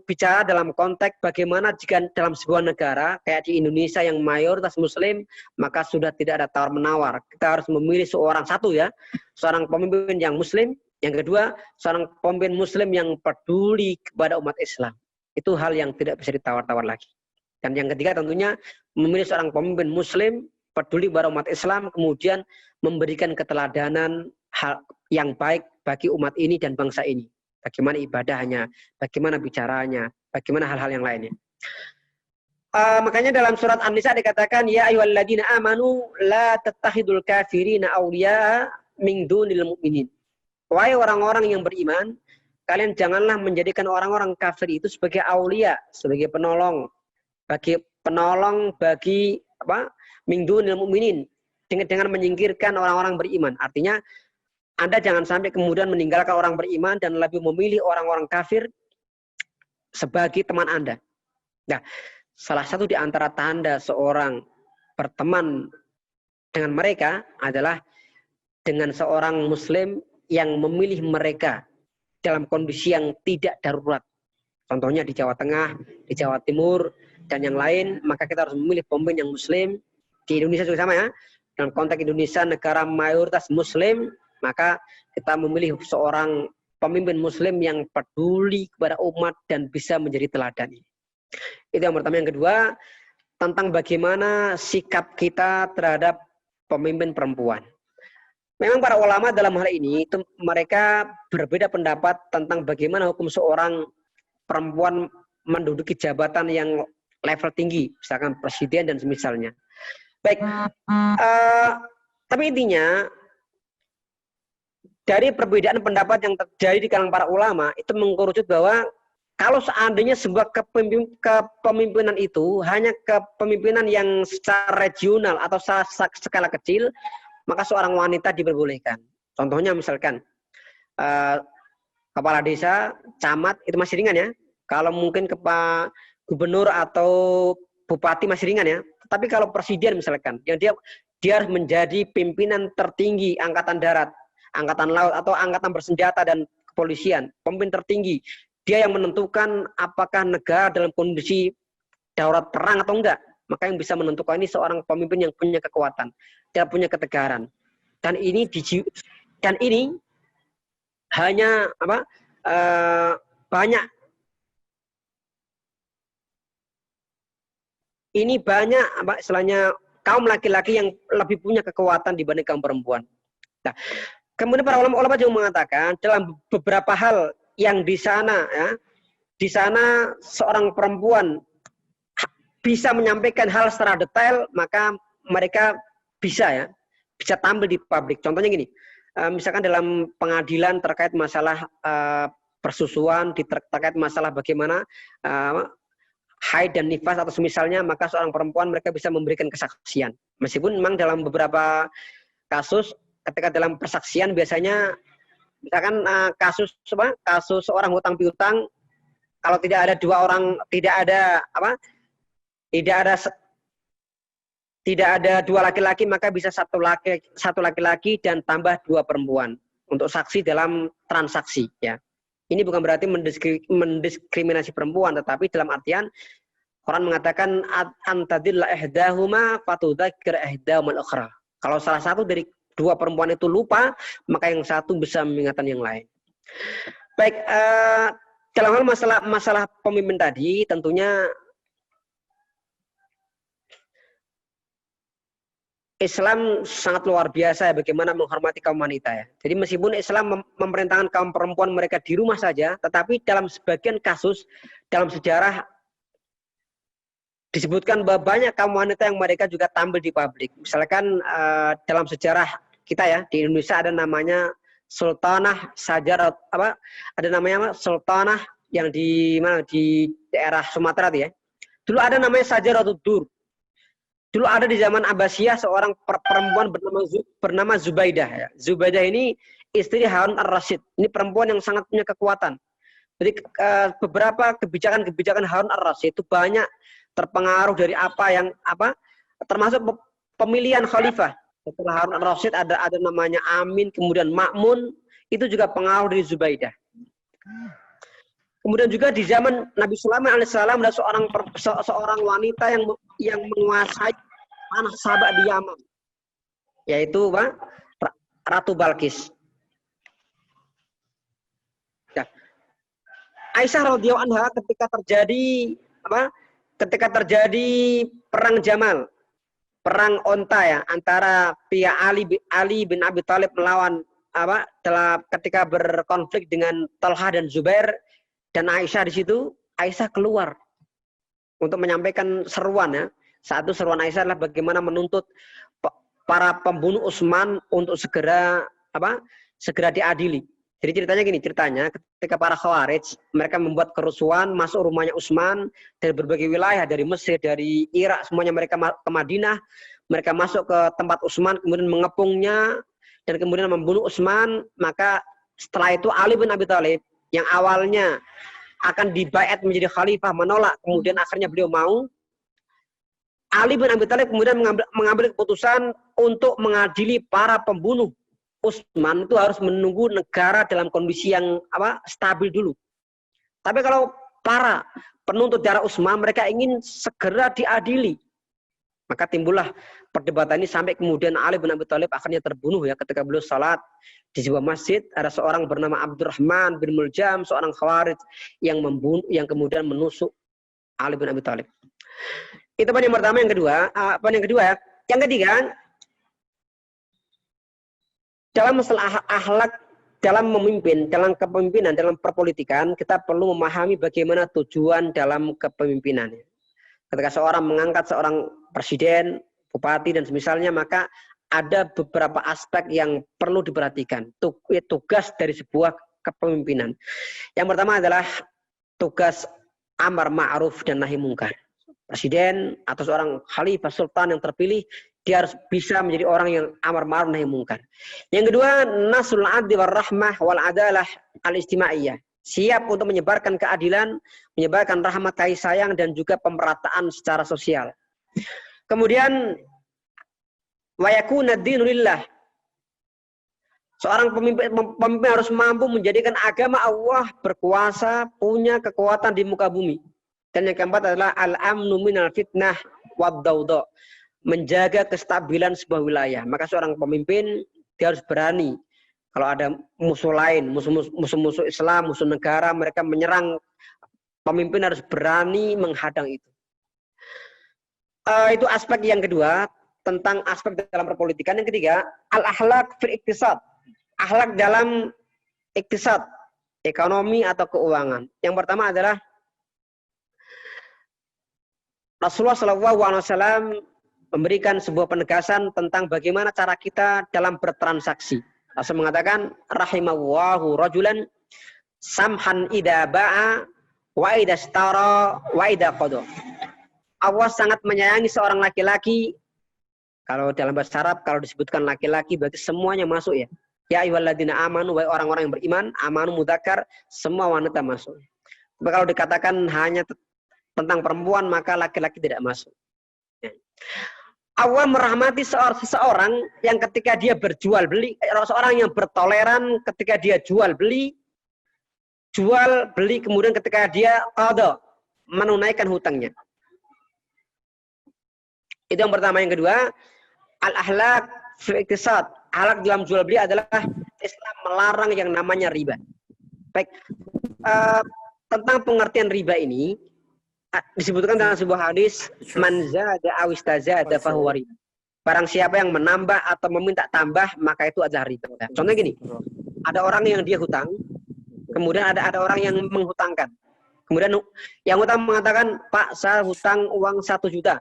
bicara dalam konteks bagaimana jika dalam sebuah negara kayak di Indonesia yang mayoritas muslim, maka sudah tidak ada tawar-menawar. Kita harus memilih seorang pemimpin yang muslim, yang kedua seorang pemimpin muslim yang peduli kepada umat Islam. Itu hal yang tidak bisa ditawar-tawar lagi. Dan yang ketiga tentunya memilih seorang pemimpin muslim peduli pada umat Islam, kemudian memberikan keteladanan hal yang baik bagi umat ini dan bangsa ini. Bagaimana ibadahnya, bagaimana bicaranya, bagaimana hal-hal yang lainnya. Makanya dalam surat An-Nisa dikatakan, ya ayyuhalladzina amanu la tattakhidul kafirina awliya min dunil mu'minin. Wahai orang-orang yang beriman, kalian janganlah menjadikan orang-orang kafir itu sebagai aulia, sebagai penolong bagi min dunil mu'minin, dengan menyingkirkan orang-orang beriman. Artinya Anda jangan sampai kemudian meninggalkan orang beriman dan lebih memilih orang-orang kafir sebagai teman Anda. Nah, salah satu di antara tanda seorang berteman dengan mereka adalah dengan seorang muslim yang memilih mereka dalam kondisi yang tidak darurat. Contohnya di Jawa Tengah, di Jawa Timur, dan yang lain, maka kita harus memilih pemimpin yang muslim. Di Indonesia juga sama ya. Dalam konteks Indonesia, negara mayoritas muslim, maka kita memilih seorang pemimpin muslim yang peduli kepada umat dan bisa menjadi teladan. Itu yang pertama. Yang kedua, tentang bagaimana sikap kita terhadap pemimpin perempuan. Memang para ulama dalam hal ini itu mereka berbeda pendapat tentang bagaimana hukum seorang perempuan menduduki jabatan yang level tinggi, misalkan presiden dan semisalnya. Baik, tapi intinya dari perbedaan pendapat yang terjadi di kalangan para ulama itu mengerucut bahwa kalau seandainya sebuah kepemimpinan itu hanya kepemimpinan yang secara regional atau skala kecil, maka seorang wanita diperbolehkan. Contohnya misalkan kepala desa, camat itu masih ringan ya. Kalau mungkin gubernur atau bupati masih ringan ya. Tapi kalau presiden misalkan, yang dia harus menjadi pimpinan tertinggi angkatan darat, angkatan laut atau angkatan bersenjata dan kepolisian, pemimpin tertinggi, dia yang menentukan apakah negara dalam kondisi darurat perang atau enggak. Maka yang bisa menentukan ini seorang pemimpin yang punya kekuatan, dia punya ketegaran. Dan ini hanya banyak. Ini banyak istilahnya kaum laki-laki yang lebih punya kekuatan dibanding kaum perempuan. Nah, kemudian para ulama juga mengatakan dalam beberapa hal yang di sana ya, di sana seorang perempuan bisa menyampaikan hal secara detail, maka mereka bisa tampil di publik. Contohnya gini, misalkan dalam pengadilan terkait masalah persusuan, terkait masalah bagaimana haid dan nifas atau semisalnya, maka seorang perempuan mereka bisa memberikan kesaksian. Meskipun memang dalam beberapa kasus ketika dalam persaksian biasanya misalkan kasus seorang hutang piutang, kalau tidak ada dua orang, tidak ada dua laki-laki, maka bisa satu laki-laki dan tambah dua perempuan untuk saksi dalam transaksi ya. Ini bukan berarti mendiskriminasi perempuan, tetapi dalam artian Quran mengatakan antadilla ihdahuma fatudzakkir ihdahumal ukhra. Kalau salah satu dari dua perempuan itu lupa, maka yang satu bisa mengingatkan yang lain. Baik, dalam hal masalah pemimpin tadi, tentunya Islam sangat luar biasa ya bagaimana menghormati kaum wanita ya. Jadi meskipun Islam memerintahkan kaum perempuan mereka di rumah saja, tetapi dalam sebagian kasus dalam sejarah disebutkan bahwa banyak kaum wanita yang mereka juga tampil di publik. Misalkan dalam sejarah kita ya di Indonesia ada namanya Sultanah Sajarat ada namanya Sultanah yang di daerah Sumatera ya. Dulu ada namanya Sajaratud Dur. Dulu ada di zaman Abbasiyah seorang perempuan bernama Zubaidah ya. Zubaidah ini istri Harun ar-Rasyid. Ini perempuan yang sangat punya kekuatan. Jadi beberapa kebijakan Harun ar-Rasyid itu banyak terpengaruh dari termasuk pemilihan khalifah. Setelah Harun ar-Rasyid ada namanya Amin, kemudian Ma'mun, itu juga pengaruh dari Zubaidah. Kemudian juga di zaman Nabi Sulaiman alaihissalam ada seorang wanita yang menguasai tanah Sabak di Yaman, yaitu Ratu Balkis. Ya. Aisyah radhiyallahu anha ketika terjadi perang Jamal, perang onta ya antara pihak Ali bin Abi Thalib melawan ketika berkonflik dengan Talha dan Zubair dan Aisyah di situ. Aisyah keluar untuk menyampaikan seruan ya. Saat itu seruan Aisyah adalah bagaimana menuntut para pembunuh Utsman untuk segera diadili. Jadi ceritanya ketika para Khawarij mereka membuat kerusuhan masuk rumahnya Utsman dari berbagai wilayah, dari Mesir, dari Irak, semuanya mereka ke Madinah, mereka masuk ke tempat Utsman kemudian mengepungnya dan kemudian membunuh Utsman. Maka setelah itu Ali bin Abi Thalib yang awalnya akan dibaiat menjadi khalifah menolak, kemudian akhirnya beliau mau. Ali bin Abi Thalib kemudian mengambil keputusan untuk mengadili para pembunuh Utsman itu harus menunggu negara dalam kondisi yang stabil dulu. Tapi kalau para penuntut darah Utsman mereka ingin segera diadili, maka timbullah perdebatan ini sampai kemudian Ali bin Abi Thalib akhirnya terbunuh ya ketika beliau salat di sebuah masjid. Ada seorang bernama Abdurrahman bin Muljam, seorang Khawarij yang kemudian menusuk Ali bin Abi Thalib. Itu poin yang pertama. Yang kedua, yang ketiga, dalam masalah akhlak dalam memimpin, dalam kepemimpinan, dalam perpolitikan, kita perlu memahami bagaimana tujuan dalam kepemimpinan. Ketika seorang mengangkat seorang presiden, bupati dan semisalnya, maka ada beberapa aspek yang perlu diperhatikan. Tugas dari sebuah kepemimpinan. Yang pertama adalah tugas amar ma'ruf dan nahi mungkar. Presiden atau seorang khalifah sultan yang terpilih, dia harus bisa menjadi orang yang amar ma'ruf nahi mungkar. Yang kedua, nasrul adli war rahmah wal adalah al-istimaiyah. Siap untuk menyebarkan keadilan, menyebarkan rahmat kasih sayang dan juga pemerataan secara sosial. Kemudian wa yakuna ad-dinu lillah. Seorang pemimpin harus mampu menjadikan agama Allah berkuasa, punya kekuatan di muka bumi. Dan yang keempat adalah al-amnu minal fitnah wad dawda. Menjaga kestabilan sebuah wilayah. Maka seorang pemimpin dia harus berani. Kalau ada musuh lain, musuh-musuh Islam, musuh negara, mereka menyerang, pemimpin harus berani menghadang itu. Itu aspek yang kedua tentang aspek dalam perpolitikan. Yang ketiga, al-akhlaq fil iktisad. Akhlak dalam iktisad, ekonomi atau keuangan. Yang pertama adalah Rasulullah SAW memberikan sebuah penegasan tentang bagaimana cara kita dalam bertransaksi. Rasul mengatakan, rahimallahu rajulan samhan idza ba'a wa idza ishtara wa idza qada. Allah sangat menyayangi seorang laki-laki. Kalau dalam bahasa Arab kalau disebutkan laki-laki berarti semuanya masuk ya. Ya ayyuhalladzina amanu, wahai orang-orang yang beriman, amanu mudzakkar, semua wanita masuk. Tapi kalau dikatakan hanya tentang perempuan maka laki-laki tidak masuk. Allah merahmati seseorang yang ketika dia berjual beli, seorang yang bertoleran ketika dia jual beli kemudian ketika dia qada, menunaikan hutangnya. Itu yang pertama. Yang kedua, al-akhlaq fil iktisad. Akhlak dalam jual beli adalah Islam melarang yang namanya riba. Baik, tentang pengertian riba ini disebutkan dalam sebuah hadis, man zada aw istazada fa huwa riba. Barang siapa yang menambah atau meminta tambah maka itu adalah riba. Contohnya gini, ada orang yang dia hutang, kemudian ada orang yang menghutangkan. Kemudian yang hutang mengatakan, "Pak, saya hutang uang 1 juta."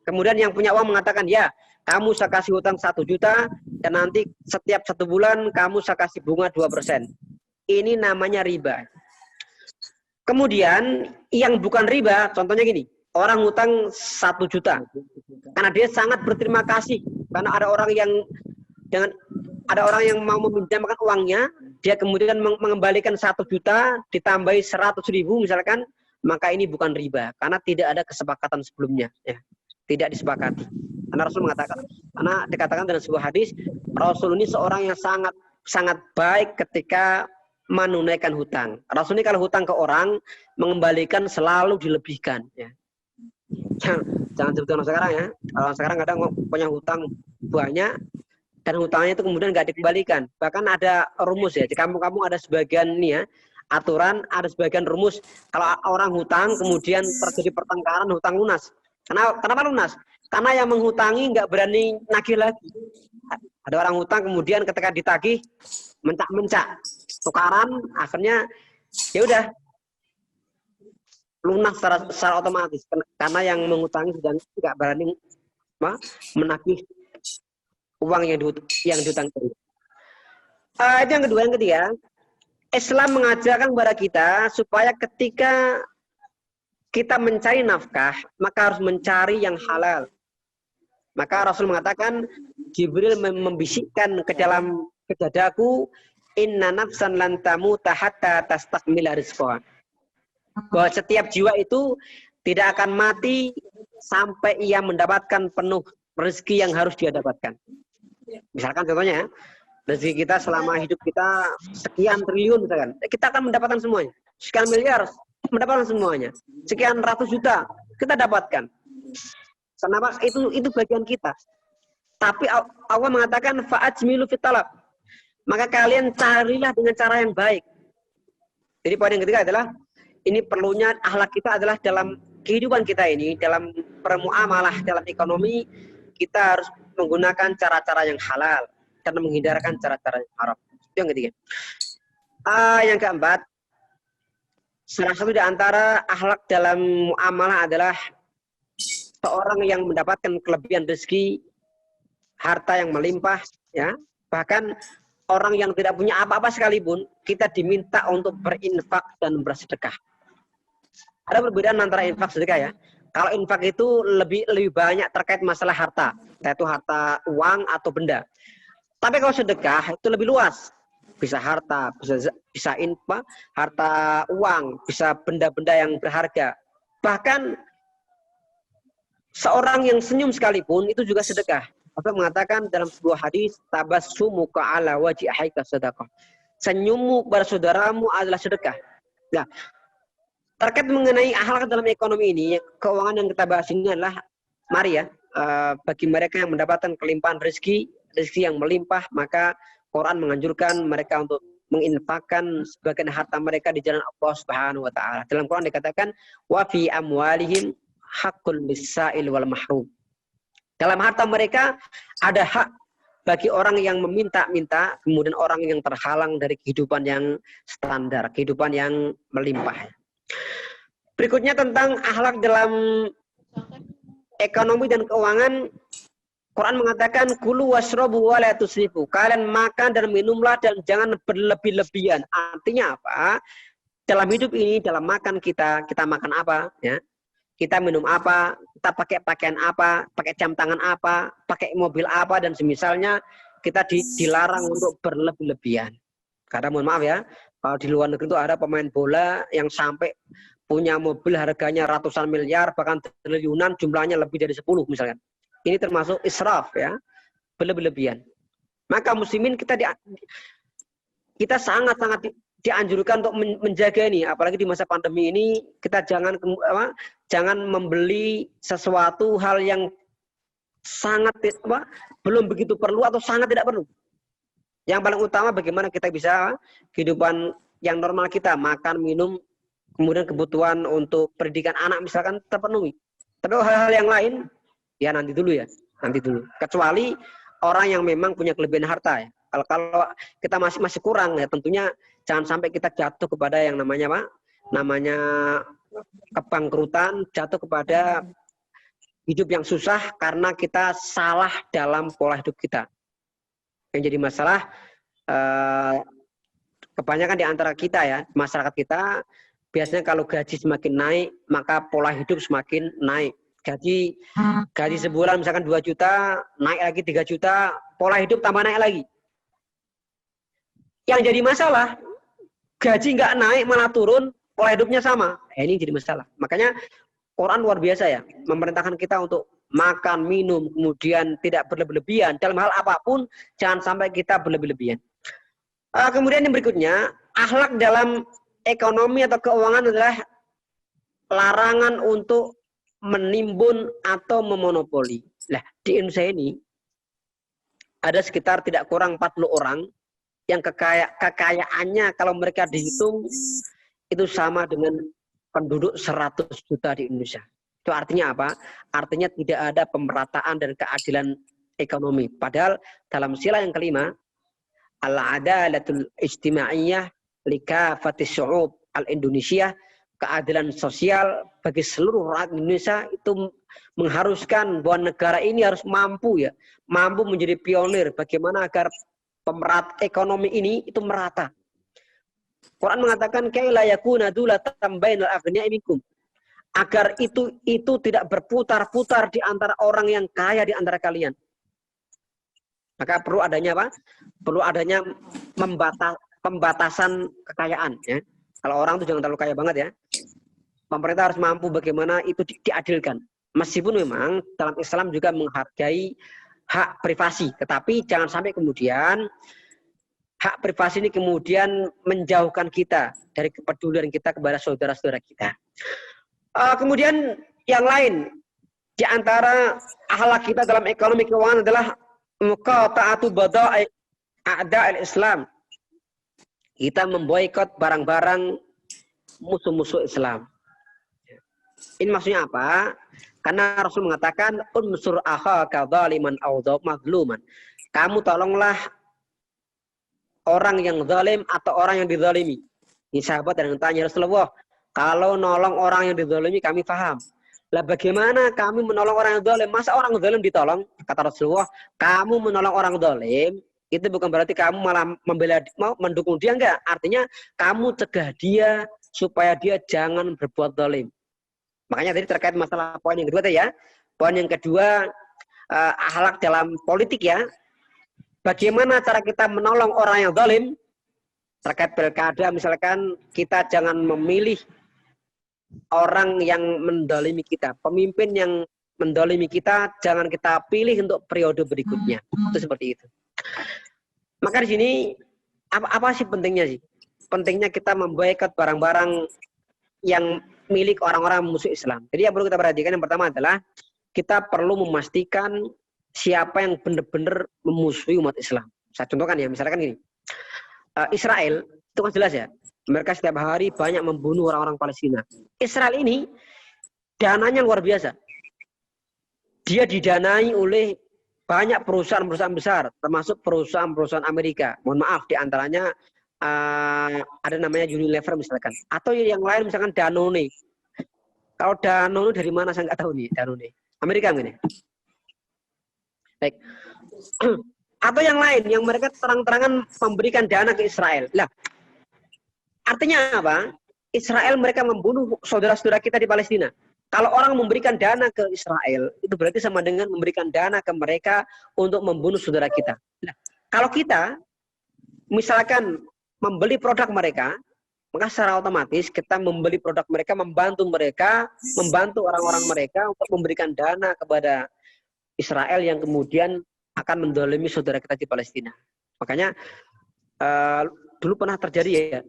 Kemudian yang punya uang mengatakan, "Ya, kamu saya kasih hutang 1 juta dan nanti setiap 1 bulan kamu saya kasih bunga 2%. Ini namanya riba. Kemudian yang bukan riba, contohnya gini, orang hutang 1 juta karena dia sangat berterima kasih karena ada orang yang mau meminjamkan uangnya, dia kemudian mengembalikan 1 juta ditambahi 100.000 misalkan, maka ini bukan riba karena tidak ada kesepakatan sebelumnya, ya. Tidak disepakati. Karena Rasul mengatakan, karena dikatakan dalam sebuah hadis, Rasul ini seorang yang sangat baik ketika menunaikan hutang. Rasul ini kalau hutang ke orang, mengembalikan selalu dilebihkan. Ya. Jangan seperti orang sekarang ya. Orang sekarang kadang punya hutang banyak, dan hutangnya itu kemudian nggak dikembalikan. Bahkan ada rumus ya, di kampung-kampung ada sebagian nih ya, aturan, ada sebagian rumus. Kalau orang hutang, kemudian terjadi pertengkaran, hutang lunas. Kenapa lunas? Karena yang menghutangi nggak berani nagih lagi. Ada orang hutang kemudian ketika ditagih mencak-mencak, tukaran, akhirnya ya udah lunas secara otomatis karena yang menghutangi sudah nggak berani menagih uang yang dihutang. Itu yang kedua. Yang ketiga, Islam mengajarkan kepada kita supaya ketika kita mencari nafkah, maka harus mencari yang halal. Maka Rasul mengatakan, Jibril membisikkan ke dalam dadaku, inna nafsan lan tamuta hatta tastakmila rizqaha. Bahwa setiap jiwa itu tidak akan mati sampai ia mendapatkan penuh rezeki yang harus dia dapatkan. Misalkan contohnya, rezeki kita selama hidup kita sekian triliun misalkan, kita akan mendapatkan semuanya. Sekian miliar, mendapatkan semuanya. Sekian ratus juta, kita dapatkan. Kenapa? Itu bagian kita. Tapi Allah mengatakan fa'ajmilu fit talab. Maka kalian carilah dengan cara yang baik. Jadi poin yang ketiga adalah ini perlunya akhlak kita adalah dalam kehidupan kita ini, dalam bermuamalah, dalam ekonomi, kita harus menggunakan cara-cara yang halal dan menghindarkan cara-cara yang haram. Itu yang ketiga. Yang keempat, salah satu di antara akhlak dalam muamalah adalah seorang yang mendapatkan kelebihan rezeki, harta yang melimpah, ya. Bahkan orang yang tidak punya apa-apa sekalipun, kita diminta untuk berinfak dan bersedekah. Ada perbedaan antara infak dan sedekah ya. Kalau infak itu lebih banyak terkait masalah harta, yaitu harta uang atau benda. Tapi kalau sedekah itu lebih luas. Bisa harta, bisa infak, harta uang, bisa benda-benda yang berharga. Bahkan seorang yang senyum sekalipun itu juga sedekah. Rasul mengatakan dalam sebuah hadis, tabassumuka ala wajhi akhika sedekah. Senyummu kepada saudaramu adalah sedekah. Nah, terkait mengenai akhlak dalam ekonomi ini, keuangan yang kita bahas ini adalah mari ya, bagi mereka yang mendapatkan kelimpahan rezeki yang melimpah, maka Quran menganjurkan mereka untuk menginfakkan sebagian harta mereka di jalan Allah Subhanahu wa taala. Dalam Quran dikatakan wa fi amwalihim haqqul lis-sa'il wal mahrum. Dalam harta mereka ada hak bagi orang yang meminta-minta, kemudian orang yang terhalang dari kehidupan yang standar, kehidupan yang melimpah. Berikutnya tentang akhlak dalam ekonomi dan keuangan, Quran mengatakan kulu washrabu wa la tusrifu. Kalian makan dan minumlah dan jangan berlebih-lebihan. Artinya apa? Dalam hidup ini, dalam makan kita makan apa, ya? Kita minum apa, kita pakai pakaian apa, pakai jam tangan apa, pakai mobil apa, dan semisalnya kita dilarang untuk berlebih-lebihan. Karena mohon maaf ya, kalau di luar negeri itu ada pemain bola yang sampai punya mobil harganya ratusan miliar, bahkan triliunan, jumlahnya lebih dari 10 misalkan. Ini termasuk israf ya, berlebih-lebihan. Maka muslimin kita sangat-sangat dianjurkan untuk menjaga ini, apalagi di masa pandemi ini kita jangan membeli sesuatu hal yang sangat belum begitu perlu atau sangat tidak perlu. Yang paling utama bagaimana kita bisa kehidupan yang normal kita, makan, minum, kemudian kebutuhan untuk pendidikan anak misalkan terpenuhi. Tapi hal-hal yang lain ya nanti dulu. Kecuali orang yang memang punya kelebihan harta ya. Kalau kita masih kurang ya tentunya jangan sampai kita jatuh kepada yang namanya kebangkrutan, jatuh kepada hidup yang susah karena kita salah dalam pola hidup kita. Yang jadi masalah kebanyakan di antara kita ya, masyarakat kita biasanya kalau gaji semakin naik, maka pola hidup semakin naik. Gaji sebulan misalkan 2 juta, naik lagi 3 juta, pola hidup tambah naik lagi. Yang jadi masalah, gaji nggak naik malah turun, pola hidupnya sama. Ini jadi masalah. Makanya Quran luar biasa ya, memerintahkan kita untuk makan, minum, kemudian tidak berlebih-lebihan. Dalam hal apapun, jangan sampai kita berlebih-lebihan. Kemudian yang berikutnya, akhlak dalam ekonomi atau keuangan adalah larangan untuk menimbun atau memonopoli. Nah, di Indonesia ini ada sekitar tidak kurang 40 orang yang kekayaannya kalau mereka dihitung itu sama dengan penduduk 100 juta di Indonesia. Itu artinya apa? Artinya tidak ada pemerataan dan keadilan ekonomi. Padahal dalam sila yang kelima, al-adalatul ijtimaiyah likafatis syu'ub al-Indonesia, keadilan sosial bagi seluruh rakyat Indonesia itu mengharuskan bahwa negara ini harus mampu menjadi pionir bagaimana agar ekonomi ini itu merata. Quran mengatakan kaila yakuna dulatan bainal aghniya'i minkum, agar itu tidak berputar-putar di antara orang yang kaya di antara kalian. Maka perlu adanya apa? Perlu adanya pembatasan kekayaan, ya. Kalau orang itu jangan terlalu kaya banget, ya. Pemerintah harus mampu bagaimana itu diadilkan. Meskipun memang dalam Islam juga menghargai hak privasi, tetapi jangan sampai kemudian hak privasi ini kemudian menjauhkan kita dari kepedulian kita kepada saudara-saudara kita. Kemudian yang lain di antara akhlak kita dalam ekonomi keuangan adalah muqata'atu bada'i a'da'il Islam. Kita memboikot barang-barang musuh-musuh Islam. Ini maksudnya apa? Karena Rasul mengatakan unsur akhaka dzaliman aw mazluman. Kamu tolonglah orang yang zalim atau orang yang dizalimi. Ini sahabat yang tanya Rasulullah, kalau nolong orang yang dizalimi kami paham. Lah bagaimana kami menolong orang yang zalim? Masa orang zalim ditolong? Kata Rasulullah, kamu menolong orang zalim itu bukan berarti kamu malah mendukung dia, enggak. Artinya kamu cegah dia supaya dia jangan berbuat zalim. Makanya tadi terkait masalah poin yang kedua tadi, ya. Poin yang kedua, akhlak dalam politik, ya. Bagaimana cara kita menolong orang yang zalim? Terkait pilkada misalkan, kita jangan memilih orang yang mendolimi kita. Pemimpin yang mendolimi kita jangan kita pilih untuk periode berikutnya. Itu seperti itu. Maka di sini apa sih pentingnya sih? Pentingnya kita memboikot barang-barang yang milik orang-orang musuh Islam. Jadi yang perlu kita perhatikan yang pertama adalah kita perlu memastikan siapa yang benar-benar memusuhi umat Islam. Saya contohkan, ya, misalkan gini. Israel itu kan jelas, ya. Mereka setiap hari banyak membunuh orang-orang Palestina. Israel ini dananya luar biasa. Dia didanai oleh banyak perusahaan-perusahaan besar, termasuk perusahaan-perusahaan Amerika. Mohon maaf, di antaranya ada namanya Unilever misalkan. Atau yang lain misalkan Danone. Kalau Danone dari mana saya nggak tahu nih, Danone. Amerika ini. Baik. Atau yang lain, yang mereka terang-terangan memberikan dana ke Israel. Lah, artinya apa? Israel mereka membunuh saudara-saudara kita di Palestina. Kalau orang memberikan dana ke Israel, itu berarti sama dengan memberikan dana ke mereka untuk membunuh saudara kita. Nah, kalau kita misalkan membeli produk mereka, maka secara otomatis kita membeli produk mereka, membantu orang-orang mereka untuk memberikan dana kepada Israel yang kemudian akan mendolimi saudara kita di Palestina. Makanya dulu pernah terjadi, ya,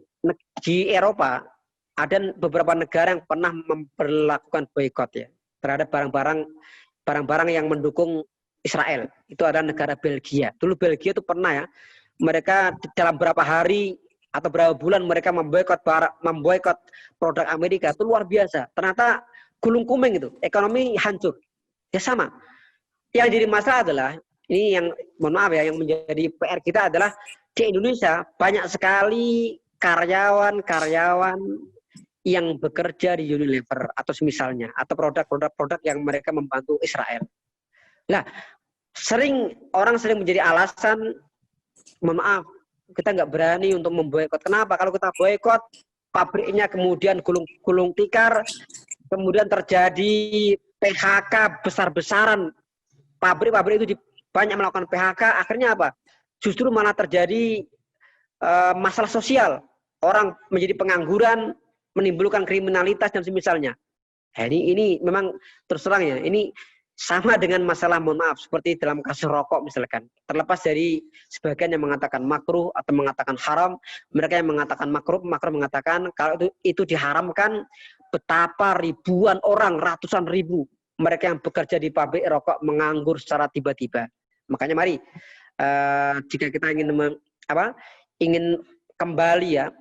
di Eropa ada beberapa negara yang pernah memperlakukan boikot, ya, terhadap barang-barang yang mendukung Israel. Itu adalah negara Belgia. Dulu Belgia itu pernah, ya, mereka dalam berapa hari atau berapa bulan mereka memboikot produk Amerika. Itu luar biasa. Ternyata gulung kumeng itu, ekonomi hancur. Ya sama. Yang jadi masalah adalah ini yang mohon maaf, ya, yang menjadi PR kita adalah di Indonesia banyak sekali karyawan-karyawan yang bekerja di Unilever atau semisalnya, atau produk-produk yang mereka membantu Israel. Nah, orang sering menjadi alasan, mohon maaf, kita nggak berani untuk memboikot. Kenapa? Kalau kita boikot, pabriknya kemudian gulung tikar, kemudian terjadi PHK besar-besaran, pabrik-pabrik itu banyak melakukan PHK, akhirnya apa? Justru malah terjadi masalah sosial, orang menjadi pengangguran, menimbulkan kriminalitas dan semisalnya. Nah, ini memang terus terang, ya, ini sama dengan masalah, mohon maaf, seperti dalam kasus rokok misalkan. Terlepas dari sebagian yang mengatakan makruh atau mengatakan haram, mereka yang mengatakan makruh mengatakan kalau itu diharamkan, betapa ribuan orang, ratusan ribu mereka yang bekerja di pabrik rokok menganggur secara tiba-tiba. Makanya mari jika kita ingin kembali, ya,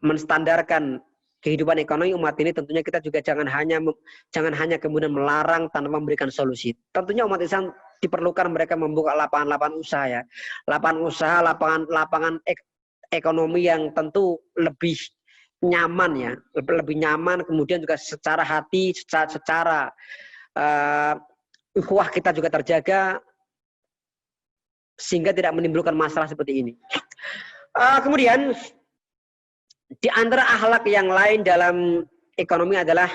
menstandarkan kehidupan ekonomi umat ini, tentunya kita juga jangan hanya kemudian melarang tanpa memberikan solusi. Tentunya umat Islam diperlukan mereka membuka lapangan-lapangan usaha ya. Lapangan usaha, lapangan ekonomi yang tentu lebih nyaman ya, lebih nyaman, kemudian juga secara hati, secara ukhuwah kita juga terjaga sehingga tidak menimbulkan masalah seperti ini. Kemudian di antara akhlak yang lain dalam ekonomi adalah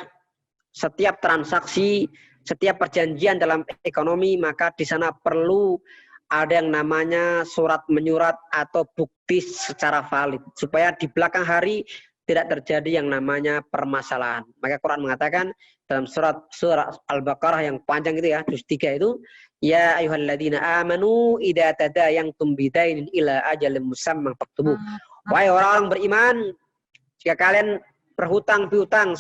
setiap transaksi, setiap perjanjian dalam ekonomi, maka di sana perlu ada yang namanya surat menyurat atau bukti secara valid supaya di belakang hari tidak terjadi yang namanya permasalahan. Maka Quran mengatakan dalam surat Al-Baqarah yang panjang itu ya, juz 3 itu, ya ayyuhalladzina amanu idza tadayantum bidainin ila ajalin musamman faktubuh. Wahai orang beriman, jika kalian berhutang piutang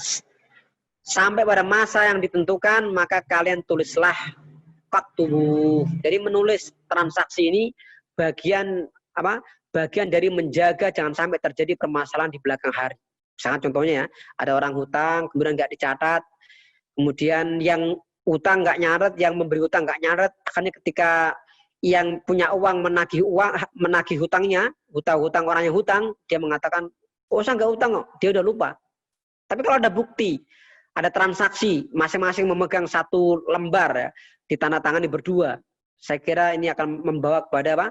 sampai pada masa yang ditentukan, maka kalian tulislah faktubuh. Jadi menulis transaksi ini bagian apa? Bagian dari menjaga jangan sampai terjadi permasalahan di belakang hari. Misalkan contohnya ya, ada orang hutang kemudian nggak dicatat, kemudian yang hutang nggak nyaret, yang memberi hutang nggak nyaret, akhirnya ketika yang punya uang menagih hutangnya, hutang orang yang hutang, dia mengatakan, oh saya nggak hutang kok, dia udah lupa. Tapi kalau ada bukti, ada transaksi, masing-masing memegang satu lembar ya, ditandatangani berdua, saya kira ini akan membawa kepada apa?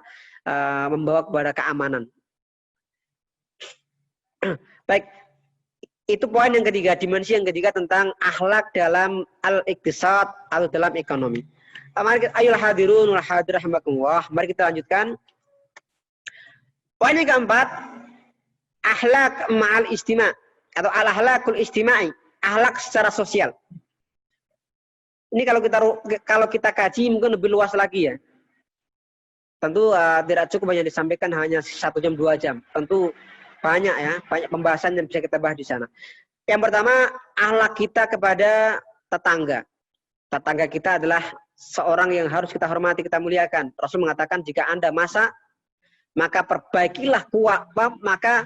Membawa kepada keamanan. Baik, itu poin yang ketiga, dimensi yang ketiga tentang akhlak dalam al-iqtisad atau dalam ekonomi. Mari kita, ayolah hadirun wal hadir rahimakumullah. Mari kita lanjutkan. Poin yang keempat, akhlak ma'al istima' atau al-akhlakul istima'i, akhlak secara sosial. Ini kalau kita kaji mungkin lebih luas lagi ya. Tentu tidak cukup hanya disampaikan hanya 1 jam 2 jam. Tentu banyak ya, banyak pembahasan yang bisa kita bahas di sana. Yang pertama, akhlak kita kepada tetangga. Tetangga kita adalah seorang yang harus kita hormati, kita muliakan. Rasul mengatakan jika Anda masak, maka perbaikilah kuah, maka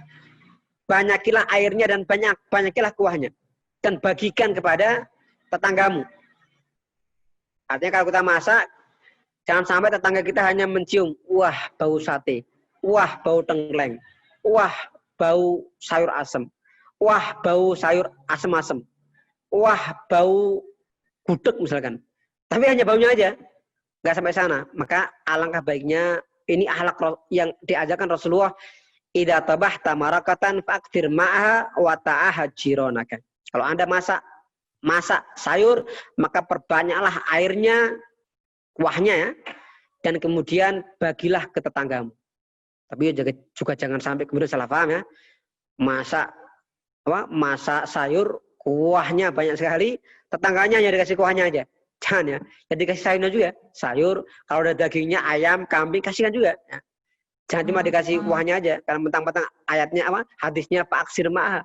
banyakilah airnya dan banyakilah kuahnya. Dan bagikan kepada tetanggamu. Artinya kalau kita masak, jangan sampai tetangga kita hanya mencium, wah bau sate, wah bau tengkleng, wah bau sayur asem, wah bau sayur asem-asem, wah bau gudeg misalkan. Tapi hanya baunya aja, nggak sampai sana. Maka alangkah baiknya, ini akhlak yang diajarkan Rasulullah, idza tabahta marakatan faqtir ma'aha wa ta'ahad jironaka. Kalau Anda masak sayur, maka perbanyaklah airnya, kuahnya ya, dan kemudian bagilah ke tetanggamu. Tapi juga jangan sampai kemudian salah paham ya. Masak sayur, kuahnya banyak sekali, tetangganya hanya dikasih kuahnya aja. Jangan ya. Jadi dikasih sayurnya juga. Sayur, kalau ada dagingnya, ayam, kambing, kasihkan juga. Ya. Jangan cuma dikasih kuahnya aja. Karena mentang-mentang ayatnya apa? Hadisnya fa'aksir ma'aha.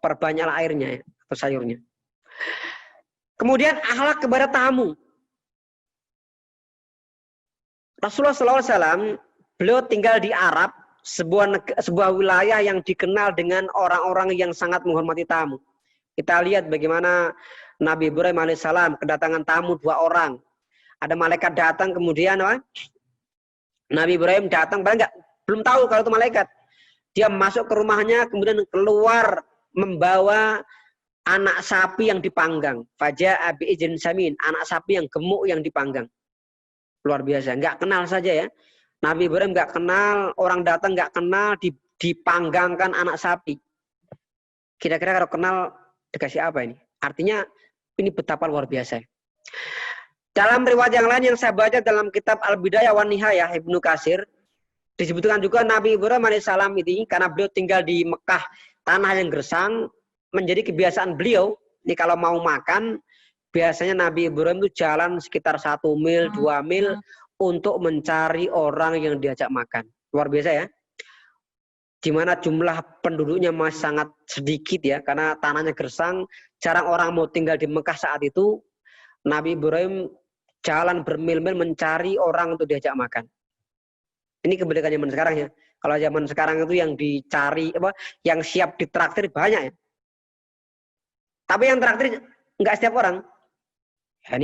Perbanyaklah airnya ya, atau sayurnya. Kemudian akhlak kepada tamu. Rasulullah SAW, beliau tinggal di Arab, sebuah wilayah yang dikenal dengan orang-orang yang sangat menghormati tamu. Kita lihat bagaimana Nabi Ibrahim alaihissalam kedatangan tamu 2 orang. Ada malaikat datang kemudian apa? Nabi Ibrahim datang, belum tahu kalau itu malaikat. Dia masuk ke rumahnya, kemudian keluar membawa anak sapi yang dipanggang. Faja'a bi ijlin samin, anak sapi yang gemuk yang dipanggang. Luar biasa, nggak kenal saja ya. Nabi Ibrahim nggak kenal, orang datang nggak kenal, dipanggangkan anak sapi. Kira-kira kalau kenal dikasih apa ini? Artinya ini betapa luar biasa. Dalam riwayat yang lain yang saya baca dalam kitab Al-Bidayah wan Nihayah Ibnu Katsir, disebutkan juga Nabi Ibrahim alaihissalam ini karena beliau tinggal di Mekah, tanah yang gersang, menjadi kebiasaan beliau. Ini kalau mau makan, biasanya Nabi Ibrahim itu jalan sekitar 1 mil, 2 mil untuk mencari orang yang diajak makan. Luar biasa ya. Di mana jumlah penduduknya masih sangat sedikit ya, karena tanahnya gersang, jarang orang mau tinggal di Mekah saat itu. Nabi Ibrahim jalan bermil-mil mencari orang untuk diajak makan. Ini kebalikan zaman sekarang ya. Kalau zaman sekarang itu yang dicari yang siap ditraktir banyak ya. Tapi yang traktir enggak setiap orang. Ya,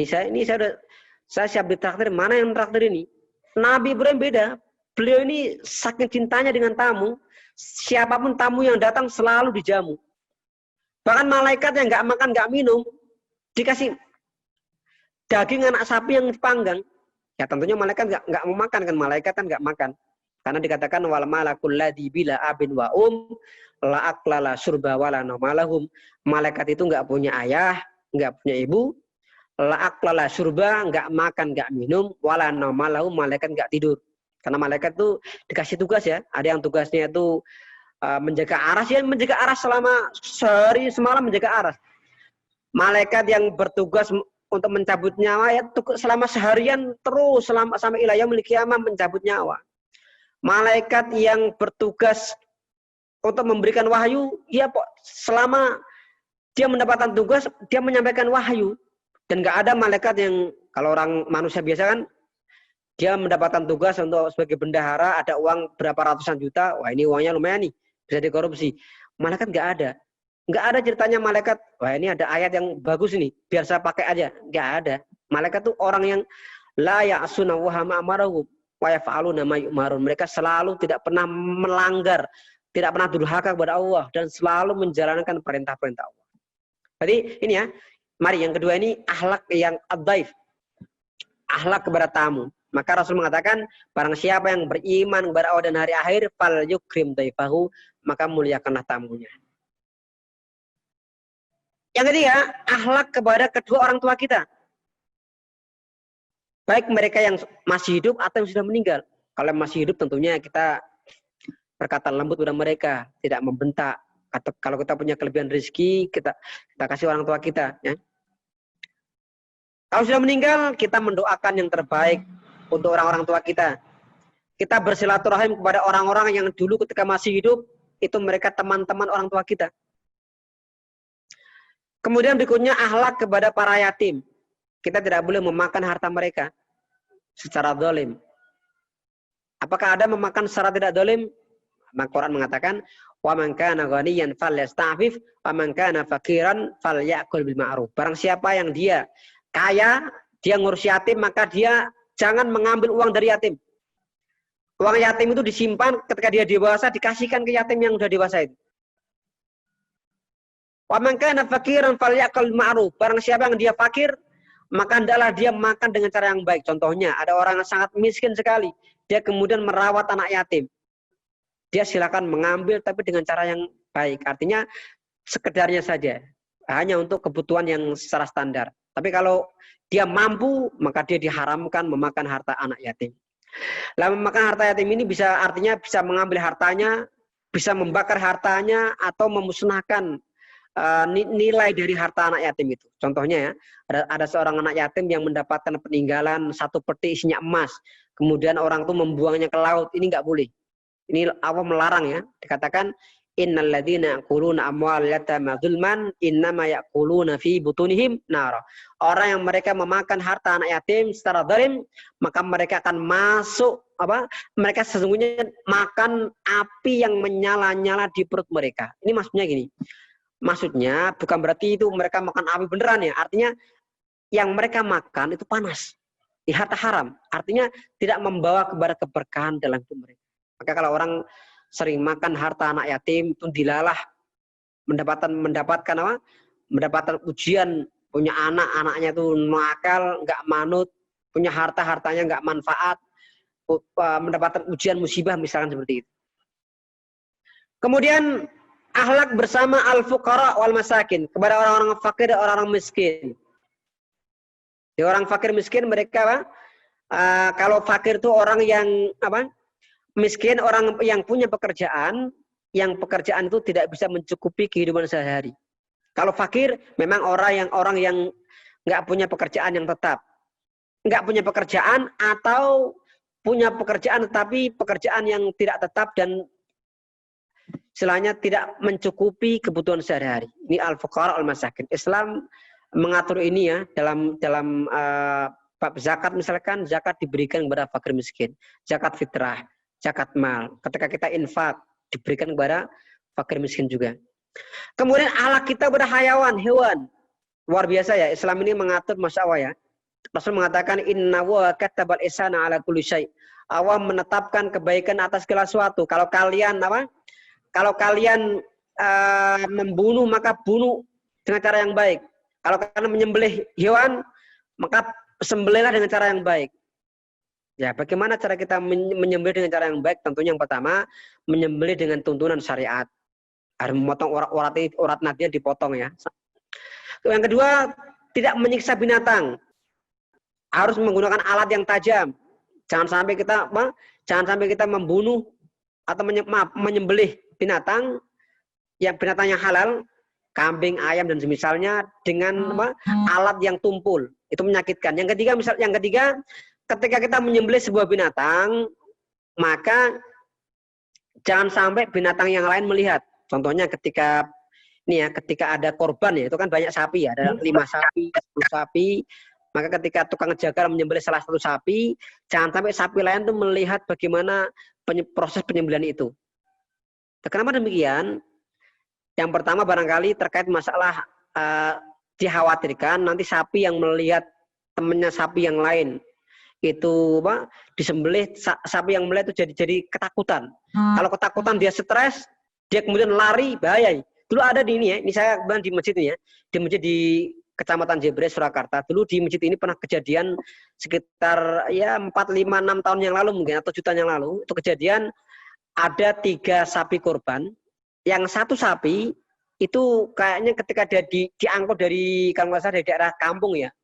saya siap ditraktir. Mana yang traktir ini? Nabi Ibrahim beda. Beliau ini saking cintanya dengan tamu, siapapun tamu yang datang selalu dijamu. Bahkan malaikat yang nggak makan nggak minum dikasih daging anak sapi yang dipanggang. Ya tentunya malaikat nggak mau makan kan, malaikat kan nggak makan. Karena dikatakan wal malakul ladzi bila abin wa la aqlala surba wala namalahum. Malaikat itu nggak punya ayah, nggak punya ibu. La aqlala surba, nggak makan, nggak minum, wala namalahum, malaikat nggak tidur. Karena malaikat itu dikasih tugas ya. Ada yang tugasnya itu menjaga aras, ya menjaga aras selama sehari semalam menjaga aras. Malaikat yang bertugas untuk mencabut nyawa ya selama seharian terus sampai ila yaumil qiyamah mencabut nyawa. Malaikat yang bertugas untuk memberikan wahyu, ya selama dia mendapatkan tugas dia menyampaikan wahyu. Dan nggak ada malaikat yang kalau orang manusia biasa kan dia mendapatkan tugas untuk sebagai bendahara, ada uang berapa ratusan juta, wah ini uangnya lumayan nih, bisa dikorupsi. Malaikat nggak ada. Nggak ada ceritanya malaikat, wah ini ada ayat yang bagus ini, biar saya pakai aja. Nggak ada. Malaikat tuh orang yang la ya'suna wa ma amarahum wa yaf'aluna ma yu'marun. Mereka selalu tidak pernah melanggar, tidak pernah durhaka kepada Allah, dan selalu menjalankan perintah-perintah Allah. Jadi ini ya, mari yang kedua ini akhlak yang ad-daif. Akhlak kepada tamu. Maka Rasul mengatakan, barang siapa yang beriman kepada Allah dan hari akhir, fal yukrim daifahu, maka muliakanlah tamunya. Yang ketiga, akhlak kepada kedua orang tua kita. Baik mereka yang masih hidup atau yang sudah meninggal. Kalau masih hidup tentunya kita berkata lembut kepada mereka, tidak membentak. Atau kalau kita punya kelebihan rezeki, kita kasih orang tua kita. Ya. Kalau sudah meninggal, kita mendoakan yang terbaik untuk orang-orang tua kita. Kita bersilaturahim kepada orang-orang yang dulu ketika masih hidup, itu mereka teman-teman orang tua kita. Kemudian berikutnya akhlak kepada para yatim. Kita tidak boleh memakan harta mereka secara zalim. Apakah ada memakan secara tidak zalim? Maka Quran mengatakan, "Wa man kana ghaniyan falyasta'fif, wa man kana faqiran falyakul bil ma'ruf." Barang siapa yang dia kaya, dia ngurus yatim, maka dia jangan mengambil uang dari yatim. Uang yatim itu disimpan ketika dia dewasa, dikasihkan ke yatim yang sudah dewasa itu. Wa man kana faqiran falyakul ma'ruf. Barang siapa yang dia fakir, maka hendaklah dia makan dengan cara yang baik. Contohnya, ada orang yang sangat miskin sekali, dia kemudian merawat anak yatim. Dia silakan mengambil tapi dengan cara yang baik. Artinya sekedarnya saja, hanya untuk kebutuhan yang secara standar. Tapi kalau dia mampu, maka dia diharamkan memakan harta anak yatim. Lah memakan harta yatim ini artinya bisa mengambil hartanya, bisa membakar hartanya, atau memusnahkan nilai dari harta anak yatim itu. Contohnya ya, ada seorang anak yatim yang mendapatkan peninggalan satu peti isinya emas, kemudian orang itu membuangnya ke laut. Ini nggak boleh. Ini Allah melarang ya. Dikatakan innal ladzina ya'kuluna amwal yatama dzulman innama ya'kuluna fi butunihim nar. Orang yang mereka memakan harta anak yatim secara zalim, maka mereka akan masuk mereka sesungguhnya makan api yang menyala-nyala di perut mereka. Ini maksudnya gini. Maksudnya bukan berarti itu mereka makan api beneran ya. Artinya yang mereka makan itu panas. Di harta haram. Artinya tidak membawa kepada keberkahan dalam hidup mereka. Maka kalau orang sering makan harta anak yatim itu dilalah mendapatkan ujian, punya anaknya itu nakal, nggak manut, punya hartanya nggak manfaat, mendapatkan ujian musibah misalkan seperti itu. Kemudian akhlak bersama al-fuqara wal masakin, kepada orang-orang fakir dan orang-orang miskin. Di orang fakir miskin mereka kalau fakir itu orang yang miskin orang yang punya pekerjaan, yang pekerjaan itu tidak bisa mencukupi kehidupan sehari-hari. Kalau fakir memang orang yang nggak punya pekerjaan yang tetap, nggak punya pekerjaan atau punya pekerjaan tetapi pekerjaan yang tidak tetap dan istilahnya tidak mencukupi kebutuhan sehari-hari. Ini al-fuqara al-masakin. Islam mengatur ini ya dalam bab zakat misalkan, zakat diberikan kepada fakir miskin, zakat fitrah, zakat mal. Ketika kita infak diberikan kepada fakir miskin juga. Kemudian akhlak kita pada hewan. Luar biasa ya, Islam ini mengatur Masya Allah ya. Rasul mengatakan inna wa katabal ihsana ala kulli syai. Allah menetapkan kebaikan atas segala sesuatu. Kalau kalian membunuh maka bunuh dengan cara yang baik. Kalau kalian menyembelih hewan maka sembelihlah dengan cara yang baik. Ya, bagaimana cara kita menyembelih dengan cara yang baik? Tentunya yang pertama menyembelih dengan tuntunan syariat. Harus memotong urat nadinya dipotong ya. Yang kedua, tidak menyiksa binatang. Harus menggunakan alat yang tajam. Jangan sampai kita membunuh atau menyembelih binatang yang halal, kambing, ayam dan semisalnya dengan alat yang tumpul. Itu menyakitkan. Yang ketiga, ketika kita menyembelih sebuah binatang, maka jangan sampai binatang yang lain melihat. Contohnya ketika ada korban ya, itu kan banyak sapi ya, ada 5 sapi, 10 sapi. Maka ketika tukang jagal menyembelih salah satu sapi, jangan sampai sapi lain tuh melihat bagaimana proses penyembelihan itu. Kenapa demikian? Yang pertama barangkali terkait masalah dikhawatirkan nanti sapi yang melihat temannya sapi yang lain itu disembelih, sapi yang melihat itu jadi ketakutan. Kalau ketakutan dia stres, dia kemudian lari, bahaya. Dulu ada di ini ya, ini saya di masjid ini ya, di masjid di Kecamatan Jebres, Surakarta. Dulu di masjid ini pernah kejadian sekitar ya 4, 5, 6 tahun yang lalu mungkin, atau jutaan yang lalu. Itu kejadian ada 3 sapi korban. Yang satu sapi itu kayaknya ketika dia diangkut dari, kalau nggak salah dari daerah kampung ya,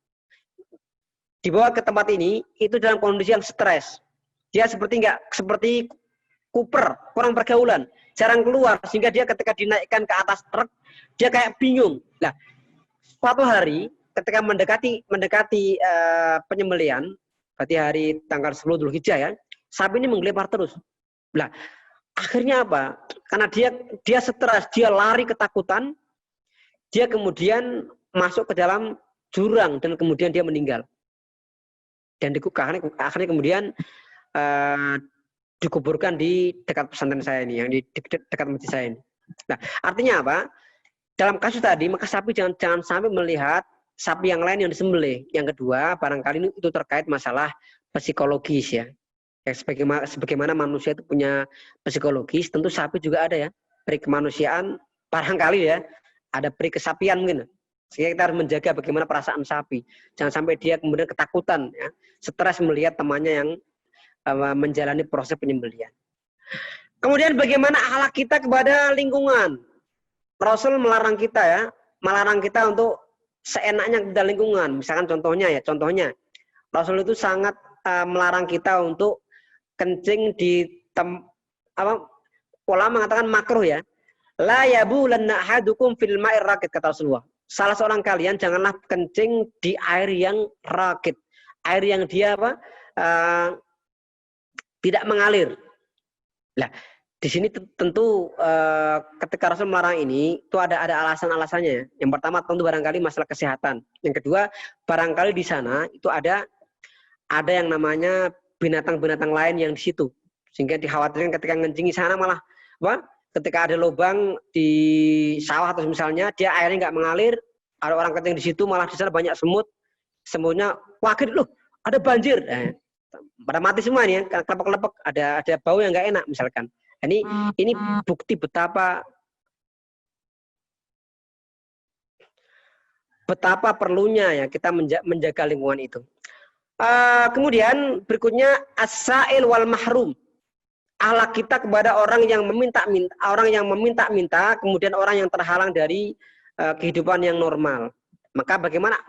dibawa ke tempat ini, itu dalam kondisi yang stres. Dia seperti kuper, kurang pergaulan, jarang keluar, sehingga dia ketika dinaikkan ke atas truk, dia kayak bingung. Nah, suatu hari ketika mendekati penyembelihan, berarti hari tanggal 10 Dzulhijjah ya, sapi ini menggelepar terus. Nah, akhirnya apa? Karena dia stres, dia lari ketakutan, dia kemudian masuk ke dalam jurang dan kemudian dia meninggal. Dan akhirnya kemudian dikuburkan di dekat pesantren saya ini, yang di dekat masjid saya ini. Nah, artinya apa? Dalam kasus tadi, maka sapi jangan sampai melihat sapi yang lain yang disembelih. Yang kedua, barangkali itu terkait masalah psikologis ya. Sebagaimana manusia itu punya psikologis, tentu sapi juga ada ya. Peri kemanusiaan, barangkali ya, ada peri kesapian mungkin. Sehingga kita harus menjaga bagaimana perasaan sapi. Jangan sampai dia kemudian ketakutan, ya, stres melihat temannya yang menjalani proses penyembelihan. Kemudian bagaimana akhlak kita kepada lingkungan. Rasul melarang kita untuk seenaknya kepada lingkungan. Misalkan contohnya Rasul itu sangat melarang kita untuk kencing di ulama mengatakan makruh ya. La yabulanna ahadukum fil ma'ir rakid, kata Rasulullah. Salah seorang kalian janganlah kencing di air yang rakid. Air yang dia tidak mengalir. Nah, di sini tentu ketika Rasul melarang ini, itu ada alasan-alasannya. Yang pertama tentu barangkali masalah kesehatan. Yang kedua, barangkali di sana itu ada yang namanya binatang-binatang lain yang di situ. Sehingga dikhawatirkan ketika ngencingi sana malah ketika ada lubang di sawah atau misalnya dia airnya nggak mengalir, ada orang kencing di situ malah di sana banyak semut. Semutnya wakil loh, ada banjir. Pada mati semua nih ya, kelepek-kelepek, ada bau yang nggak enak misalkan. Ini bukti betapa perlunya ya kita menjaga lingkungan itu. Kemudian berikutnya as-sa'il wal mahrum. Akhlak kita kepada orang yang meminta-minta, kemudian orang yang terhalang dari kehidupan yang normal. Maka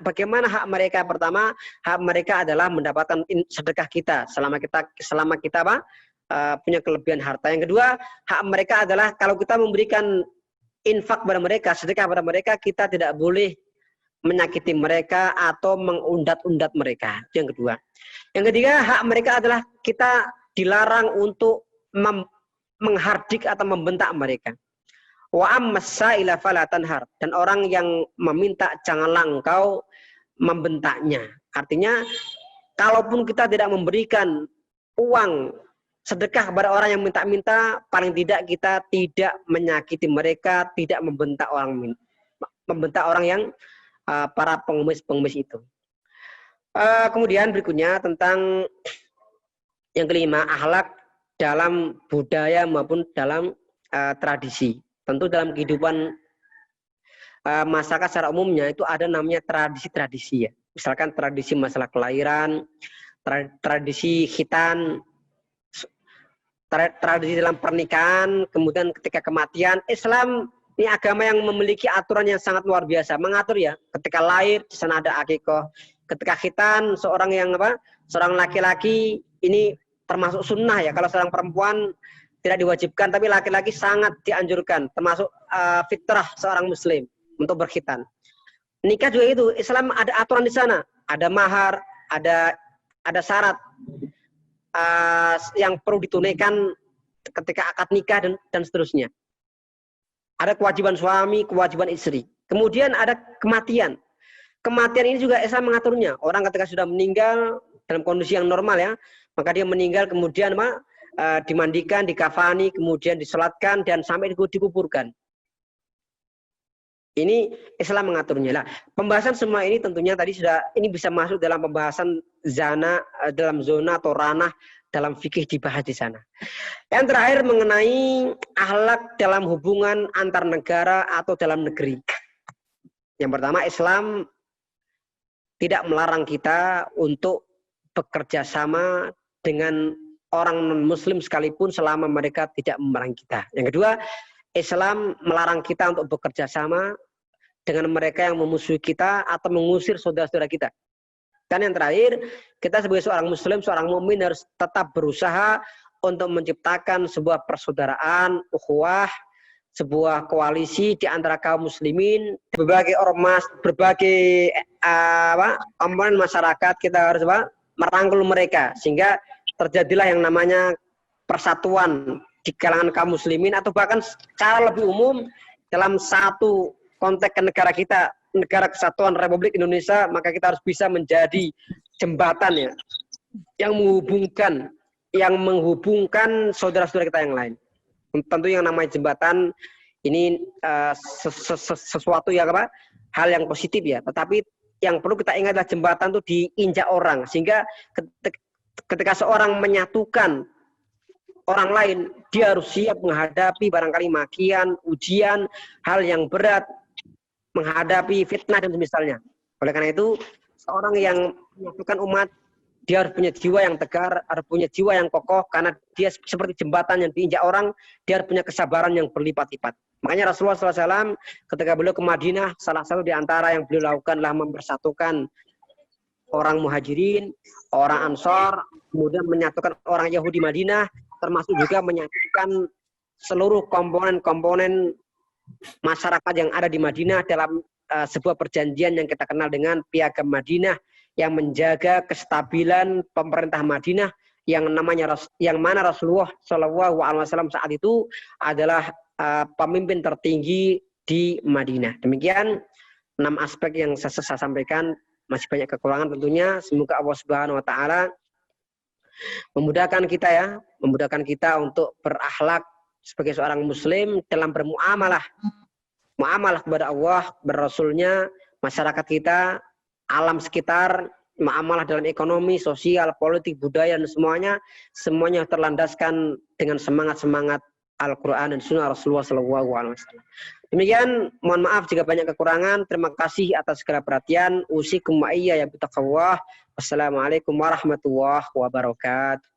bagaimana hak mereka? Pertama, hak mereka adalah mendapatkan sedekah kita selama kita punya kelebihan harta. Yang kedua, hak mereka adalah kalau kita memberikan infak pada mereka, sedekah pada mereka, kita tidak boleh menyakiti mereka atau mengundat-undat mereka. Yang kedua. Yang ketiga, hak mereka adalah kita dilarang untuk menghardik atau membentak mereka. Wa ammas-sa'ila fala tanhar, dan orang yang meminta janganlah engkau membentaknya. Artinya kalaupun kita tidak memberikan uang sedekah kepada orang yang minta-minta, paling tidak kita tidak menyakiti mereka, tidak membentak orang yang para pengemis itu. Kemudian berikutnya tentang yang kelima, akhlak dalam budaya maupun dalam tradisi. Tentu dalam kehidupan masyarakat secara umumnya itu ada namanya tradisi-tradisi ya. Misalkan tradisi masalah kelahiran, tradisi khitan, tradisi dalam pernikahan, kemudian ketika kematian. Islam ini agama yang memiliki aturan yang sangat luar biasa, mengatur ya. Ketika lahir di sana ada akikah, ketika khitan seorang laki-laki ini termasuk sunnah ya. Kalau seorang perempuan tidak diwajibkan, tapi laki-laki sangat dianjurkan, termasuk fitrah seorang muslim untuk berkhitan. Nikah juga itu, Islam ada aturan di sana, ada mahar, ada syarat yang perlu ditunaikan ketika akad nikah dan seterusnya. Ada kewajiban suami, kewajiban istri. Kemudian ada kematian. Kematian ini juga Islam mengaturnya. Orang ketika sudah meninggal dalam kondisi yang normal ya, maka dia meninggal kemudian dimandikan, dikafani, kemudian disolatkan dan sampai dikuburkan. Ini Islam mengaturnya. Lah, pembahasan semua ini tentunya tadi ini bisa masuk dalam pembahasan dalam zona atau ranah dalam fikih dibahas di sana. Yang terakhir mengenai akhlak dalam hubungan antar negara atau dalam negeri. Yang pertama, Islam tidak melarang kita untuk bekerja sama dengan orang non-muslim sekalipun selama mereka tidak memerangi kita. Yang kedua, Islam melarang kita untuk bekerja sama dengan mereka yang memusuhi kita atau mengusir saudara-saudara kita. Dan yang terakhir, kita sebagai seorang muslim, seorang mukmin harus tetap berusaha untuk menciptakan sebuah persaudaraan, ukhuwah, sebuah koalisi di antara kaum muslimin, berbagai ormas, berbagai komponen masyarakat. Kita harus merangkul mereka sehingga terjadilah yang namanya persatuan di kalangan kaum muslimin, atau bahkan secara lebih umum dalam satu konteks negara kita, negara kesatuan Republik Indonesia, maka kita harus bisa menjadi jembatan ya, yang menghubungkan saudara-saudara kita yang lain. Tentu yang namanya jembatan ini sesuatu yang hal yang positif ya, tetapi yang perlu kita ingat adalah jembatan itu diinjak orang, sehingga ketika seorang menyatukan orang lain, dia harus siap menghadapi barangkali makian, ujian, hal yang berat, menghadapi fitnah dan misalnya. Oleh karena itu, seorang yang menyatukan umat, dia harus punya jiwa yang tegar, harus punya jiwa yang kokoh, karena dia seperti jembatan yang diinjak orang, dia harus punya kesabaran yang berlipat-lipat. Makanya Rasulullah SAW ketika beliau ke Madinah, salah satu di antara yang beliau lakukan adalah mempersatukan orang Muhajirin, orang Ansor, kemudian menyatukan orang Yahudi Madinah, termasuk juga menyatukan seluruh komponen-komponen masyarakat yang ada di Madinah dalam sebuah perjanjian yang kita kenal dengan Piagam Madinah, yang menjaga kestabilan pemerintah Madinah yang mana Rasulullah SAW saat itu adalah pemimpin tertinggi di Madinah. Demikian 6 aspek yang saya sampaikan, masih banyak kekurangan tentunya. Semoga Allah Subhanahu wa taala memudahkan kita untuk berakhlak sebagai seorang muslim dalam bermuamalah kepada Allah, Rasulnya, masyarakat kita, alam sekitar, muamalah dalam ekonomi, sosial, politik, budaya, dan semuanya terlandaskan dengan semangat Al-Quran dan Sunnah Rasulullah SAW. Demikian, mohon maaf jika banyak kekurangan. Terima kasih atas segala perhatian. Usikum wa iyya ya bitaqwallah. Wassalamualaikum warahmatullahi wabarakatuh.